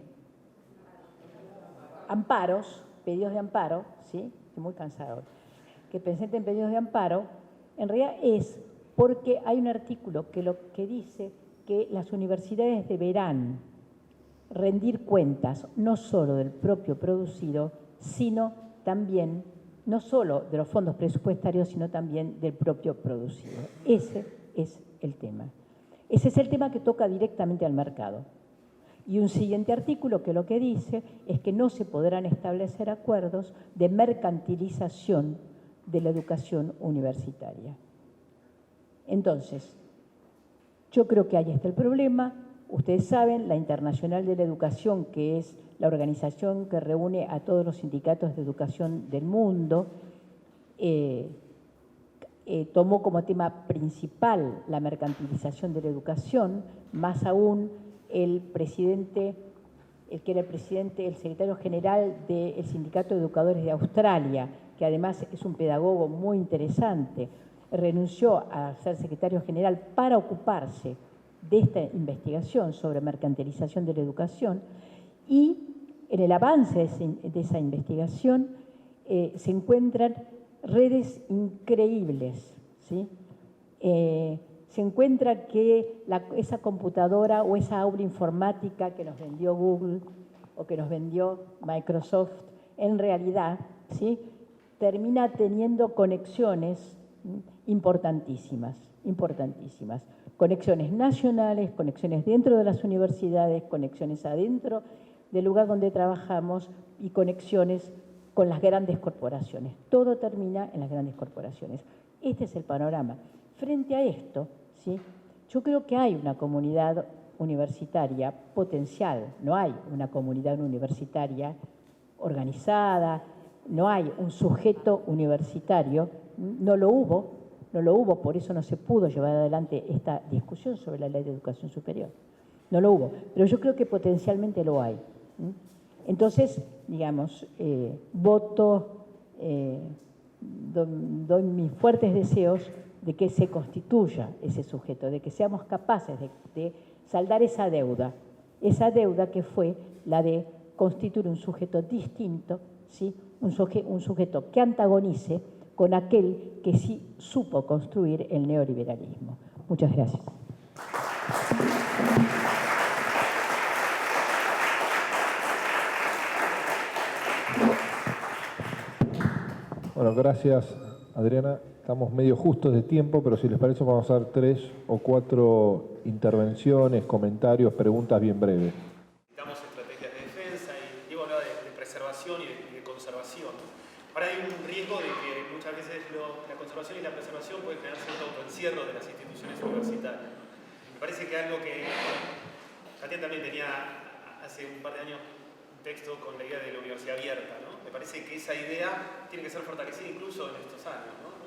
amparos, pedidos de amparo, ¿sí?, estoy muy cansado, que presenten pedidos de amparo, en realidad es porque hay un artículo que lo que dice que las universidades deberán rendir cuentas no solo del propio producido, sino también, no solo de los fondos presupuestarios, sino también del propio producido. Ese es el tema. Ese es el tema que toca directamente al mercado. Y un siguiente artículo que lo que dice es que no se podrán establecer acuerdos de mercantilización de la educación universitaria. Entonces, yo creo que ahí está el problema. Ustedes saben, la Internacional de la Educación, que es la organización que reúne a todos los sindicatos de educación del mundo, tomó como tema principal la mercantilización de la educación, más aún el presidente, el que era el secretario general del Sindicato de Educadores de Australia, que además es un pedagogo muy interesante, renunció a ser secretario general para ocuparse de esta investigación sobre mercantilización de la educación, y en el avance de esa investigación se encuentran redes increíbles, ¿sí? Se encuentra que esa computadora o esa aula informática que nos vendió Google o que nos vendió Microsoft, en realidad, ¿sí?, termina teniendo conexiones importantísimas, conexiones nacionales, conexiones dentro de las universidades, conexiones adentro del lugar donde trabajamos y conexiones con las grandes corporaciones. Todo termina en las grandes corporaciones. Este es el panorama. Frente a esto, ¿sí?, yo creo que hay una comunidad universitaria potencial, no hay una comunidad universitaria organizada, no hay un sujeto universitario, no lo hubo, por eso no se pudo llevar adelante esta discusión sobre la ley de educación superior. No lo hubo, pero yo creo que potencialmente lo hay. Entonces, digamos, doy mis fuertes deseos de que se constituya ese sujeto, de que seamos capaces de saldar esa deuda que fue la de constituir un sujeto distinto, ¿sí?, un sujeto que antagonice con aquel que sí supo construir el neoliberalismo. Muchas gracias. Bueno, gracias, Adriana. Estamos medio justos de tiempo, pero si les parece vamos a hacer 3 o 4 intervenciones, comentarios, preguntas bien breves. Necesitamos estrategias de defensa y bueno, de preservación y de conservación. Ahora hay un riesgo de que muchas veces la conservación y la preservación puede generar cierto autoencierro de las instituciones universitarias. Me parece que algo que Katia también tenía hace un par de años un texto con la idea de la universidad abierta, ¿no? Me parece que esa idea tiene que ser fortalecida incluso en estos años, ¿no?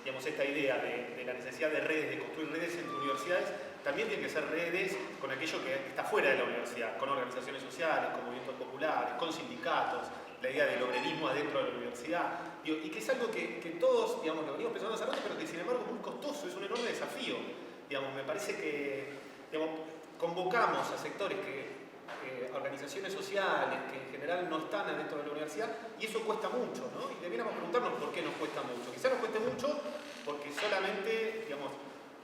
Digamos, esta idea de la necesidad de redes, de construir redes entre universidades, también tiene que ser redes con aquello que está fuera de la universidad, con organizaciones sociales, con movimientos populares, con sindicatos, la idea del obrerismo adentro de la universidad, y que es algo que todos, digamos, lo venimos pensando hace rato, pero que sin embargo es muy costoso, es un enorme desafío. Digamos, me parece que, digamos, convocamos a sectores organizaciones sociales que en general no están adentro de la universidad, y eso cuesta mucho, ¿no? Y deberíamos preguntarnos por qué nos cuesta mucho. Quizá nos cueste mucho porque solamente, digamos,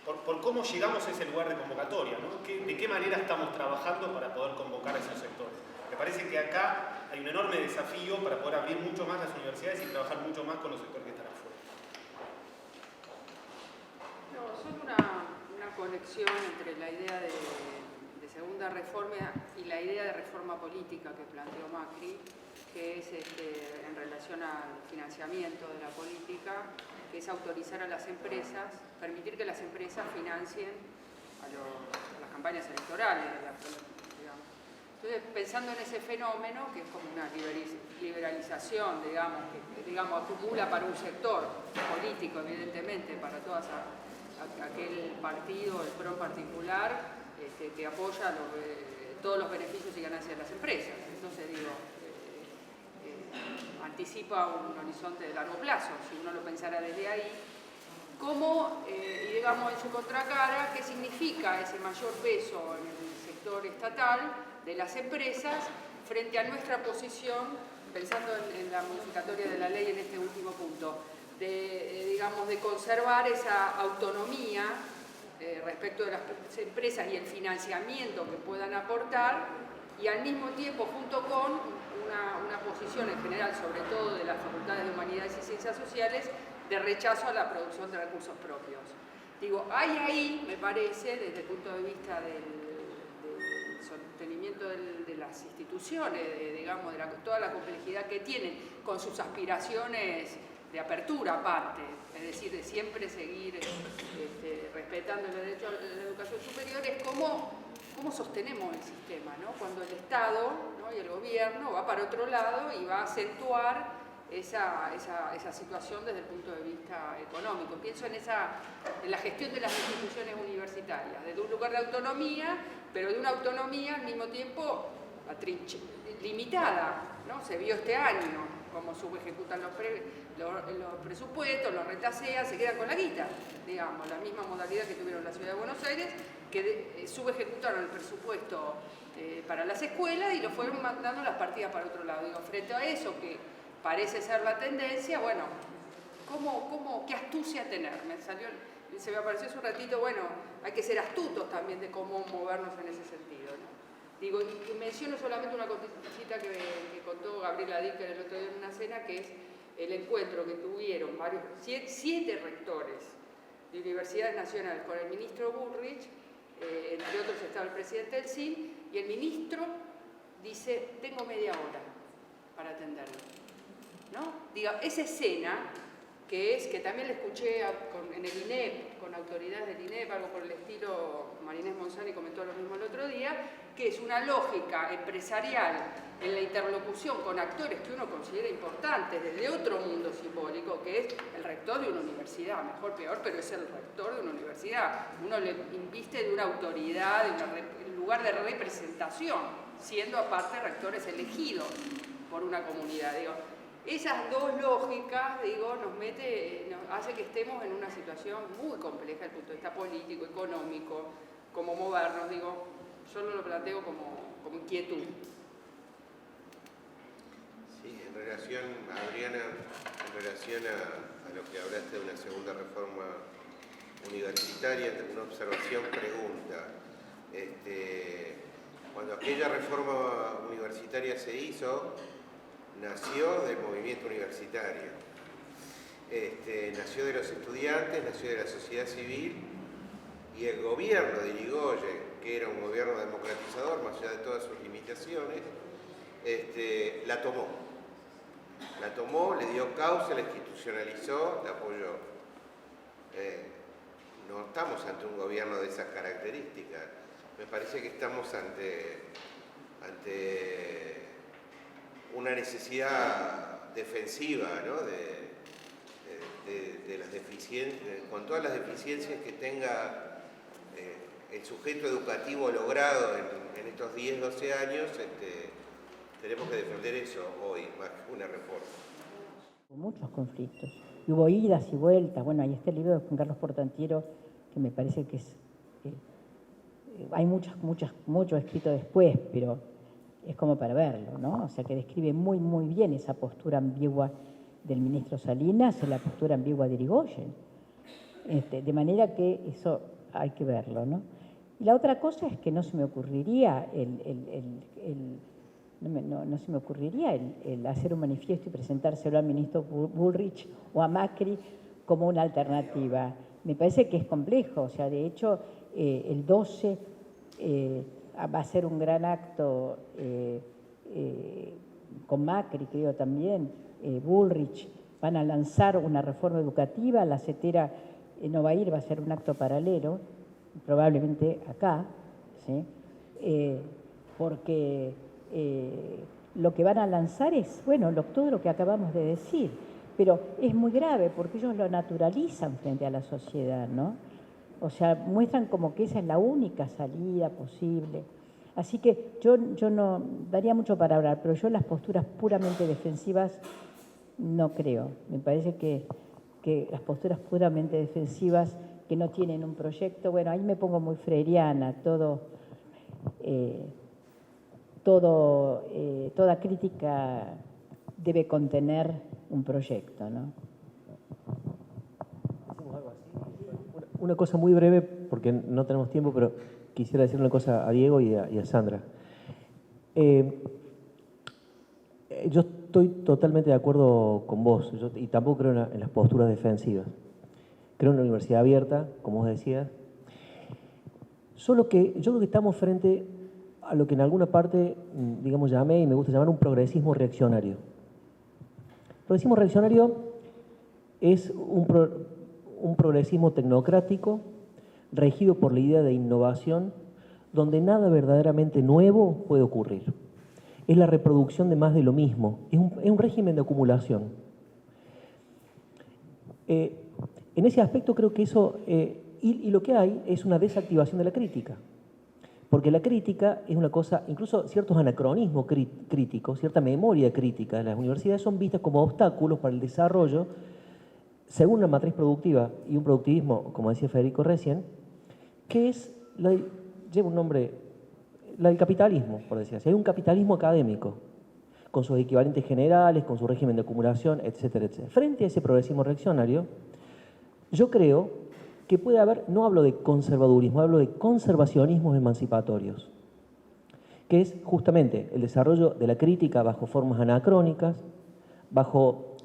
por cómo llegamos a ese lugar de convocatoria, ¿no? De qué manera estamos trabajando para poder convocar a esos sectores. Me parece que acá hay un enorme desafío para poder abrir mucho más las universidades y trabajar mucho más con los sectores que están afuera. No, solo una conexión entre la idea de segunda reforma y la idea de reforma política que planteó Macri, que es en relación al financiamiento de la política, que es autorizar a las empresas, permitir que las empresas financien a las campañas electorales, digamos. Entonces, pensando en ese fenómeno, que es como una liberalización, digamos, que acumula para un sector político, evidentemente, para aquel partido, el PRO en particular, que apoya todos los beneficios y ganancias de las empresas. Entonces, anticipa un horizonte de largo plazo, si uno lo pensara desde ahí. ¿Cómo, y digamos en su contracara, qué significa ese mayor peso en el sector estatal de las empresas frente a nuestra posición, pensando en la modificatoria de la ley en este último punto, de conservar esa autonomía respecto de las empresas y el financiamiento que puedan aportar, y al mismo tiempo, junto con una posición en general, sobre todo de las facultades de Humanidades y Ciencias Sociales, de rechazo a la producción de recursos propios. Hay ahí, me parece, desde el punto de vista del sostenimiento de las instituciones, de toda la complejidad que tienen, con sus aspiraciones de apertura aparte, es decir, de siempre seguir respetando el derecho a la educación superior, es cómo sostenemos el sistema, ¿no? Cuando el Estado, ¿no?, y el gobierno va para otro lado y va a acentuar esa situación desde el punto de vista económico. Pienso en la gestión de las instituciones universitarias, desde un lugar de autonomía, pero de una autonomía al mismo tiempo limitada, ¿no? Se vio este año cómo subejecutan los presupuestos, los retasean, se quedan con la guita, digamos, la misma modalidad que tuvieron la Ciudad de Buenos Aires, que subejecutaron el presupuesto para las escuelas y lo fueron mandando las partidas para otro lado. Frente a eso, que parece ser la tendencia, bueno, ¿qué astucia tener? Se me apareció hace un ratito, bueno, hay que ser astutos también de cómo movernos en ese sentido, ¿no? Y menciono solamente una cosita que contó Gabriela Dicker el otro día en una cena, que es el encuentro que tuvieron 7 rectores de universidades nacionales con el ministro Bullrich, entre otros estaba el presidente del CIN, y el ministro dice, tengo media hora para atenderlo, ¿no? Esa escena, que también la escuché en el INEP, con autoridades del INEP, algo por el estilo, Marinés Monzani comentó lo mismo el otro día, que es una lógica empresarial en la interlocución con actores que uno considera importantes desde otro mundo simbólico, que es el rector de una universidad, mejor, peor, pero es el rector de una universidad. Uno le inviste de una autoridad, de un lugar de representación, siendo aparte rectores elegidos por una comunidad. Esas dos lógicas, nos hace que estemos en una situación muy compleja desde el punto de vista político, económico, como movernos, yo no lo planteo como inquietud. Sí, Adriana, en relación a lo que hablaste de una segunda reforma universitaria, una observación, pregunta. Cuando aquella reforma universitaria se hizo, nació del movimiento universitario, nació de los estudiantes, nació de la sociedad civil, y el gobierno de Irigoyen, que era un gobierno democratizador, más allá de todas sus limitaciones, la tomó, le dio causa, la institucionalizó, la apoyó. estamos ante un gobierno de esas características. Me parece que estamos ante una necesidad defensiva, ¿no? de las deficiencias, con todas las deficiencias que tenga el sujeto educativo logrado en estos 10, 12 años, tenemos que defender eso hoy, más que una reforma. Hubo muchos conflictos, y hubo idas y vueltas. Bueno, ahí está el libro de Juan Carlos Portantiero, que me parece que es... hay mucho escrito después, pero es como para verlo, ¿no? O sea, que describe muy, muy bien esa postura ambigua del ministro Salinas y la postura ambigua de Irigoyen. De manera que eso hay que verlo, ¿no? Y la otra cosa es que no se me ocurriría no se me ocurriría el hacer un manifiesto y presentárselo al ministro Bullrich o a Macri como una alternativa. Me parece que es complejo. O sea, de hecho, el 12 va a ser un gran acto con Macri, creo también, Bullrich. Van a lanzar una reforma educativa, la CETERA no va a ir, va a ser un acto paralelo, probablemente acá, ¿sí? Porque lo que van a lanzar es, bueno, todo lo que acabamos de decir, pero es muy grave porque ellos lo naturalizan frente a la sociedad, ¿no? O sea, muestran como que esa es la única salida posible. Así que yo no daría mucho para hablar, pero yo las posturas puramente defensivas no creo. Me parece que las posturas puramente defensivas que no tienen un proyecto, bueno, ahí me pongo muy freiriana, toda crítica debe contener un proyecto, ¿no? Una cosa muy breve, porque no tenemos tiempo, pero quisiera decir una cosa a Diego y a Sandra. Yo estoy totalmente de acuerdo con vos, y tampoco creo en las posturas defensivas. Creo en la universidad abierta, como vos decías. Solo que yo creo que estamos frente a lo que en alguna parte, digamos, llamé, y me gusta llamar, un progresismo reaccionario. El progresismo reaccionario es un progresismo tecnocrático, regido por la idea de innovación, donde nada verdaderamente nuevo puede ocurrir. Es la reproducción de más de lo mismo, es un régimen de acumulación. En ese aspecto creo que eso, y lo que hay es una desactivación de la crítica, porque la crítica es una cosa, incluso ciertos anacronismos críticos, cierta memoria crítica de las universidades son vistas como obstáculos para el desarrollo, según la matriz productiva y un productivismo, como decía Federico recién, que es, lleva un nombre, la del capitalismo, por decir así. Hay un capitalismo académico, con sus equivalentes generales, con su régimen de acumulación, etcétera, etcétera. Frente a ese progresismo reaccionario, yo creo que puede haber, no hablo de conservadurismo, hablo de conservacionismos emancipatorios, que es justamente el desarrollo de la crítica bajo formas anacrónicas, bajo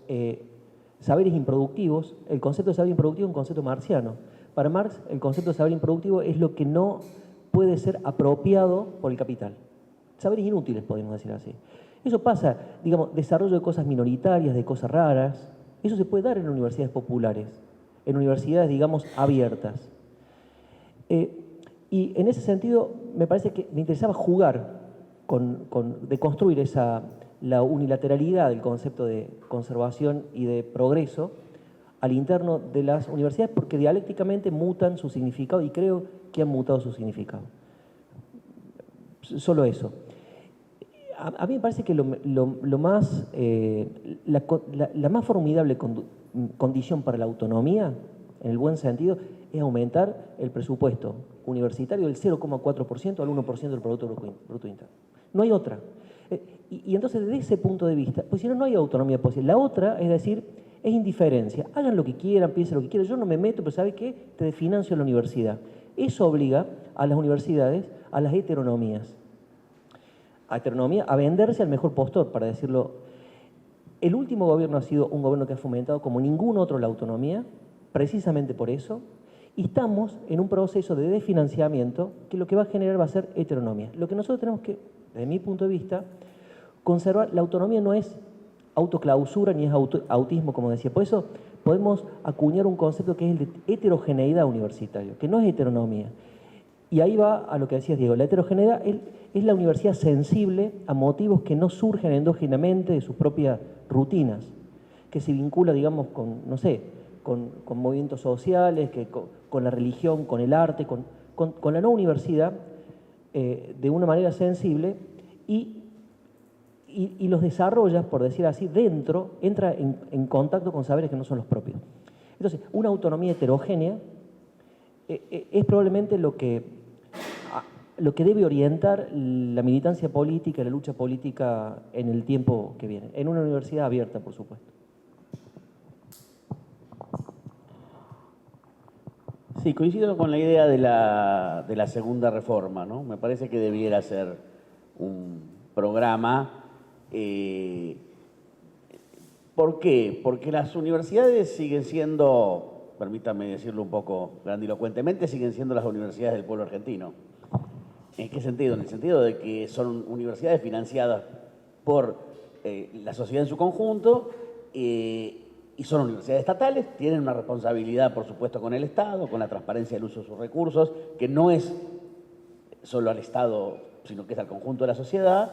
saberes improductivos. El concepto de saber improductivo es un concepto marxiano. Para Marx, el concepto de saber improductivo es lo que no puede ser apropiado por el capital. Saberes inútiles, podemos decir así. Eso pasa, digamos, desarrollo de cosas minoritarias, de cosas raras. Eso se puede dar en universidades populares, en universidades, digamos, abiertas. Y en ese sentido, me parece que me interesaba jugar de construir la unilateralidad del concepto de conservación y de progreso al interno de las universidades, porque dialécticamente mutan su significado y creo que han mutado su significado. Solo eso. A mí me parece que la más formidable condición para la autonomía, en el buen sentido, es aumentar el presupuesto universitario del 0,4% al 1% del Producto Bruto Interno. No hay otra. Y entonces, desde ese punto de vista, pues si no, no hay autonomía posible. La otra, es decir, es indiferencia. Hagan lo que quieran, piensen lo que quieran. Yo no me meto, pero ¿sabe qué? Te desfinancio la universidad. Eso obliga a las universidades a las heteronomías. A venderse al mejor postor, para decirlo. El último gobierno ha sido un gobierno que ha fomentado como ningún otro la autonomía, precisamente por eso, y estamos en un proceso de desfinanciamiento que lo que va a generar va a ser heteronomía. Lo que nosotros tenemos que, desde mi punto de vista, conservar. La autonomía no es autoclausura ni es autismo, como decía. Por eso podemos acuñar un concepto que es el de heterogeneidad universitaria, que no es heteronomía. Y ahí va a lo que decías, Diego. La heterogeneidad es la universidad sensible a motivos que no surgen endógenamente de sus propias rutinas, que se vincula, digamos, con, no sé, con movimientos sociales, con la religión, con el arte, con la no universidad, de una manera sensible, y los desarrolla, por decir así, entra en contacto con saberes que no son los propios. Entonces, una autonomía heterogénea es probablemente lo que debe orientar la militancia política, la lucha política en el tiempo que viene, en una universidad abierta, por supuesto. Sí, coincido con la idea de la segunda reforma, ¿no? Me parece que debiera ser un programa. ¿Por qué? Porque las universidades siguen siendo, permítanme decirlo un poco grandilocuentemente, siguen siendo las universidades del pueblo argentino. ¿En qué sentido? En el sentido de que son universidades financiadas por la sociedad en su conjunto, y son universidades estatales, tienen una responsabilidad, por supuesto, con el Estado, con la transparencia del uso de sus recursos, que no es solo al Estado, sino que es al conjunto de la sociedad.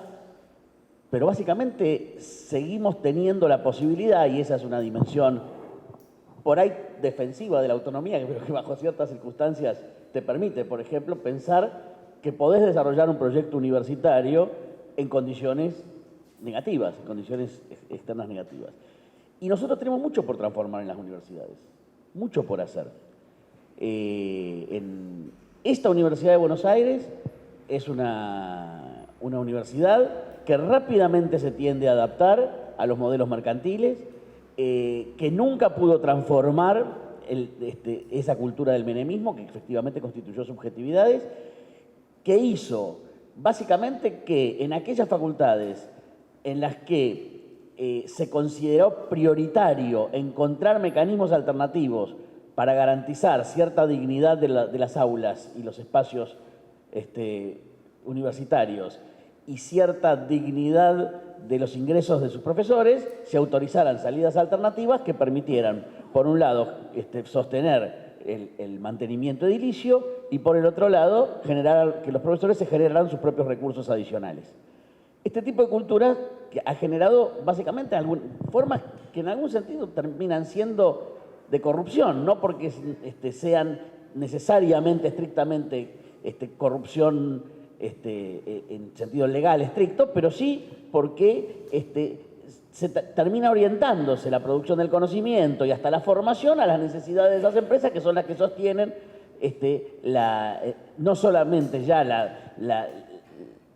Pero básicamente seguimos teniendo la posibilidad, y esa es una dimensión por ahí defensiva de la autonomía, que bajo ciertas circunstancias te permite, por ejemplo, pensar que podés desarrollar un proyecto universitario en condiciones negativas, en condiciones externas negativas. Y nosotros tenemos mucho por transformar en las universidades, mucho por hacer. En esta Universidad de Buenos Aires es una universidad que rápidamente se tiende a adaptar a los modelos mercantiles, que nunca pudo transformar esa cultura del menemismo, que efectivamente constituyó subjetividades, que hizo básicamente que en aquellas facultades en las que se consideró prioritario encontrar mecanismos alternativos para garantizar cierta dignidad de las aulas y los espacios universitarios y cierta dignidad de los ingresos de sus profesores, se autorizaran salidas alternativas que permitieran, por un lado, sostener el mantenimiento edilicio y, por el otro lado, generar que los profesores se generaran sus propios recursos adicionales. Este tipo de cultura que ha generado básicamente formas que en algún sentido terminan siendo de corrupción, no porque sean necesariamente, estrictamente corrupción en sentido legal estricto, pero sí porque se termina orientándose la producción del conocimiento y hasta la formación a las necesidades de esas empresas, que son las que sostienen no solamente ya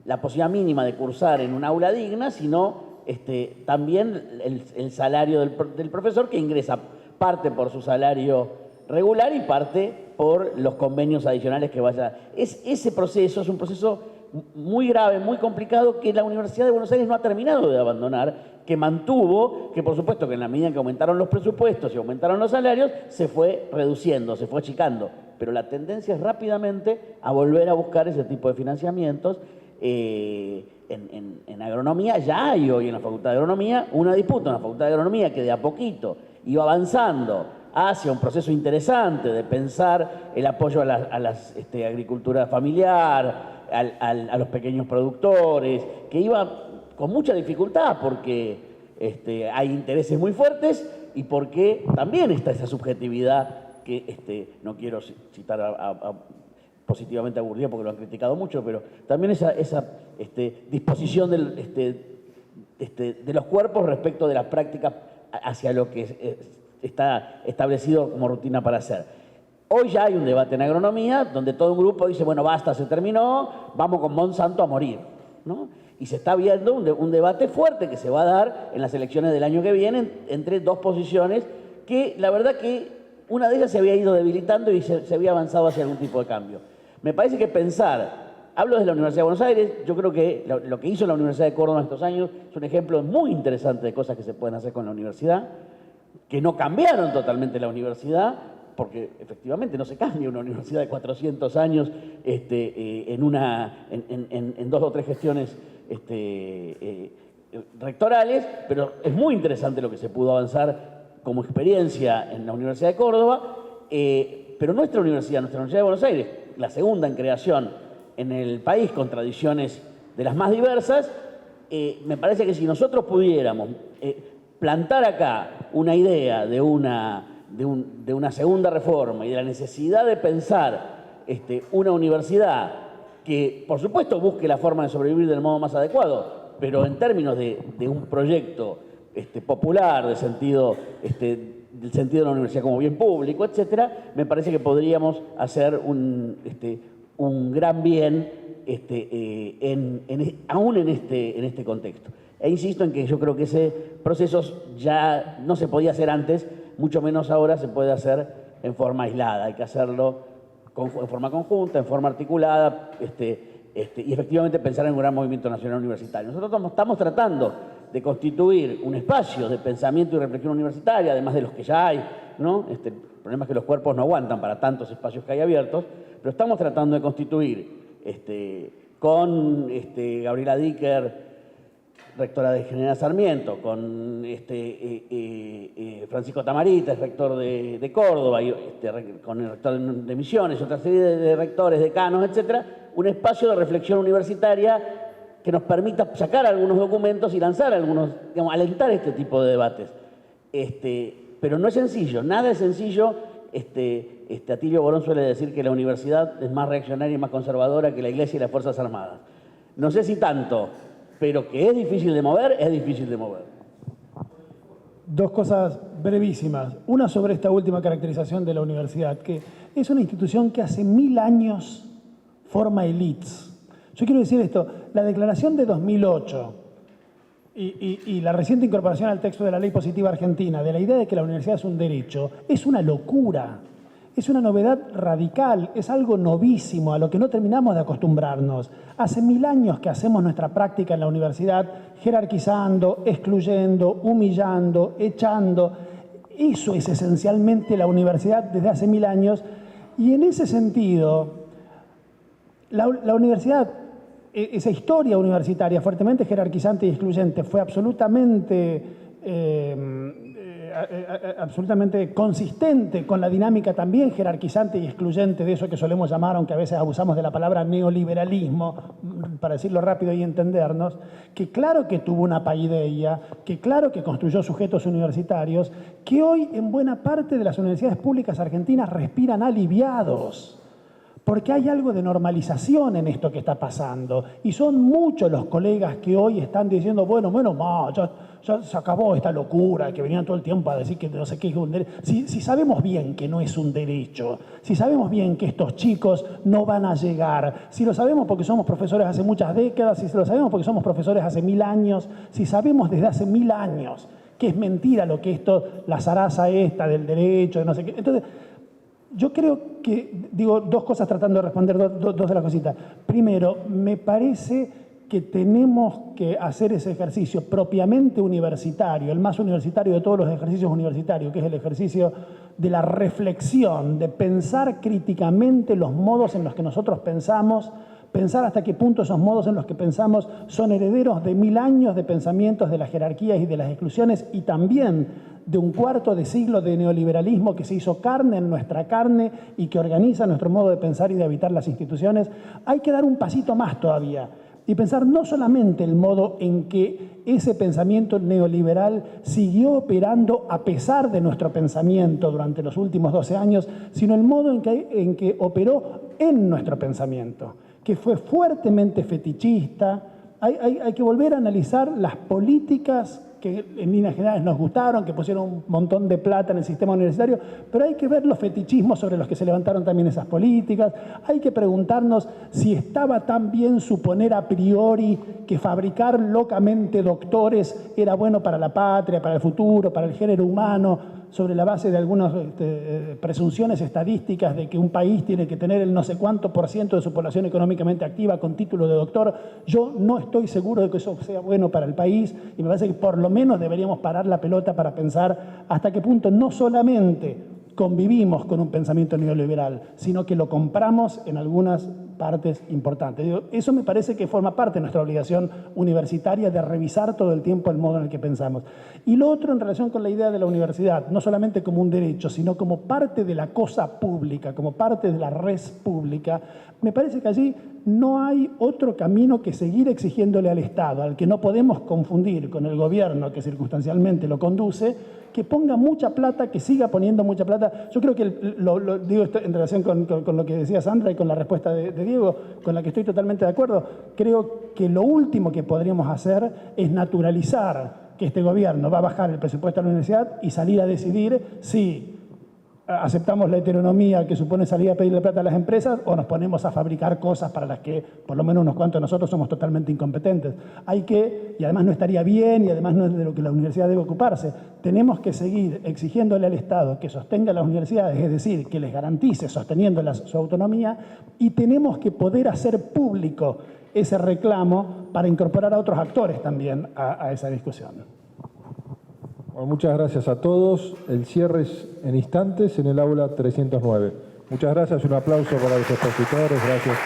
la posibilidad mínima de cursar en un aula digna, sino también el salario del profesor, que ingresa parte por su salario regular y parte por los convenios adicionales que vaya. Ese proceso es un proceso muy grave, muy complicado, que la Universidad de Buenos Aires no ha terminado de abandonar, que mantuvo, que por supuesto que en la medida en que aumentaron los presupuestos y aumentaron los salarios, se fue reduciendo, se fue achicando. Pero la tendencia es rápidamente a volver a buscar ese tipo de financiamientos. En agronomía ya hay hoy en la Facultad de Agronomía una disputa en la Facultad de Agronomía que de a poquito iba avanzando hacia un proceso interesante de pensar el apoyo a la agricultura familiar, a los pequeños productores, que iba con mucha dificultad porque hay intereses muy fuertes y porque también está esa subjetividad que no quiero citar positivamente a Bourdieu porque lo han criticado mucho, pero también esa disposición de los cuerpos respecto de las prácticas hacia lo que está establecido como rutina para hacer. Hoy ya hay un debate en agronomía donde todo un grupo dice, bueno, basta, se terminó, vamos con Monsanto a morir, ¿no? Y se está viendo un debate fuerte que se va a dar en las elecciones del año que viene entre dos posiciones que la verdad que una de ellas se había ido debilitando y se había avanzado hacia algún tipo de cambio. Me parece que hablo de la Universidad de Buenos Aires, yo creo que lo que hizo la Universidad de Córdoba estos años es un ejemplo muy interesante de cosas que se pueden hacer con la universidad, que no cambiaron totalmente la universidad, porque efectivamente no se cambia una universidad de 400 años en 2 o 3 gestiones rectorales, pero es muy interesante lo que se pudo avanzar como experiencia en la Universidad de Córdoba, pero nuestra Universidad de Buenos Aires, la segunda en creación en el país, con tradiciones de las más diversas, me parece que si nosotros pudiéramos plantar acá una idea de una segunda reforma y de la necesidad de pensar una universidad que, por supuesto, busque la forma de sobrevivir del modo más adecuado, pero en términos de un proyecto popular, del sentido de la universidad como bien público, etcétera, me parece que podríamos hacer un gran bien aún en este contexto. E insisto en que yo creo que ese proceso ya no se podía hacer antes, mucho menos ahora se puede hacer en forma aislada. Hay que hacerlo en forma conjunta, en forma articulada, y efectivamente pensar en un gran movimiento nacional universitario. Nosotros estamos tratando de constituir un espacio de pensamiento y reflexión universitaria, además de los que ya hay, ¿no? El problema es que los cuerpos no aguantan para tantos espacios que hay abiertos, pero estamos tratando de constituir con Gabriela Dicker, rectora de General Sarmiento, con Francisco Tamaritas, rector de Córdoba, y con el rector de Misiones, otra serie de rectores, decanos, etcétera, un espacio de reflexión universitaria que nos permita sacar algunos documentos y lanzar algunos, digamos, alentar este tipo de debates. Pero no es sencillo, nada es sencillo. Atilio Borón suele decir que la universidad es más reaccionaria y más conservadora que la Iglesia y las Fuerzas Armadas. No sé si tanto, pero que es difícil de mover, es difícil de mover. Dos cosas brevísimas. Una sobre esta última caracterización de la universidad, que es una institución que hace 1000 años forma élites. Yo quiero decir esto, la declaración de 2008 y la reciente incorporación al texto de la Ley Positiva Argentina de la idea de que la universidad es un derecho, es una locura, es una novedad radical, es algo novísimo a lo que no terminamos de acostumbrarnos. Hace 1000 años que hacemos nuestra práctica en la universidad jerarquizando, excluyendo, humillando, echando. Eso es esencialmente la universidad desde hace 1000 años y en ese sentido la universidad, esa historia universitaria fuertemente jerarquizante y excluyente fue absolutamente consistente con la dinámica también jerarquizante y excluyente de eso que solemos llamar, aunque a veces abusamos de la palabra neoliberalismo, para decirlo rápido y entendernos, que claro que tuvo una paideia, que claro que construyó sujetos universitarios, que hoy en buena parte de las universidades públicas argentinas respiran aliviados. Porque hay algo de normalización en esto que está pasando. Y son muchos los colegas que hoy están diciendo, bueno, ya se acabó esta locura, que venían todo el tiempo a decir que no sé qué es un derecho. Si sabemos bien que no es un derecho, si sabemos bien que estos chicos no van a llegar, si lo sabemos porque somos profesores hace muchas décadas, si lo sabemos porque somos profesores hace 1000 años, si sabemos desde hace 1000 años que es mentira lo que esto, la zaraza esta del derecho, de no sé qué. Entonces, yo creo que, digo dos cosas tratando de responder dos de las cositas. Primero, me parece que tenemos que hacer ese ejercicio propiamente universitario, el más universitario de todos los ejercicios universitarios, que es el ejercicio de la reflexión, de pensar críticamente los modos en los que nosotros pensamos, pensar hasta qué punto esos modos en los que pensamos son herederos de 1000 años de pensamientos de las jerarquías y de las exclusiones y también de un cuarto de siglo de neoliberalismo que se hizo carne en nuestra carne y que organiza nuestro modo de pensar y de habitar las instituciones. Hay que dar un pasito más todavía y pensar no solamente el modo en que ese pensamiento neoliberal siguió operando a pesar de nuestro pensamiento durante los últimos 12 años, sino el modo en que operó en nuestro pensamiento, que fue fuertemente fetichista. Hay que volver a analizar las políticas que en líneas generales nos gustaron, que pusieron un montón de plata en el sistema universitario, pero hay que ver los fetichismos sobre los que se levantaron también esas políticas. Hay que preguntarnos si estaba tan bien suponer a priori que fabricar locamente doctores era bueno para la patria, para el futuro, para el género humano, sobre la base de algunas presunciones estadísticas de que un país tiene que tener el no sé cuánto % de su población económicamente activa con título de doctor. Yo no estoy seguro de que eso sea bueno para el país y me parece que por lo menos deberíamos parar la pelota para pensar hasta qué punto no solamente convivimos con un pensamiento neoliberal, sino que lo compramos en algunas partes importantes. Digo, eso me parece que forma parte de nuestra obligación universitaria de revisar todo el tiempo el modo en el que pensamos. Y lo otro en relación con la idea de la universidad, no solamente como un derecho, sino como parte de la cosa pública, como parte de la res pública, me parece que allí no hay otro camino que seguir exigiéndole al Estado, al que no podemos confundir con el gobierno que circunstancialmente lo conduce, que ponga mucha plata, que siga poniendo mucha plata. Yo creo que, digo esto en relación con lo que decía Sandra y con la respuesta de Diego, con la que estoy totalmente de acuerdo, creo que lo último que podríamos hacer es naturalizar que este gobierno va a bajar el presupuesto a la universidad y salir a decidir si aceptamos la heteronomía que supone salir a pedirle plata a las empresas o nos ponemos a fabricar cosas para las que por lo menos unos cuantos de nosotros somos totalmente incompetentes. Y además no estaría bien y además no es de lo que la universidad debe ocuparse. Tenemos que seguir exigiéndole al Estado que sostenga las universidades, es decir, que les garantice sosteniendo su autonomía, y tenemos que poder hacer público ese reclamo para incorporar a otros actores también a esa discusión. Bueno, muchas gracias a todos. El cierre es en instantes en el aula 309. Muchas gracias, un aplauso para los expositores. Gracias.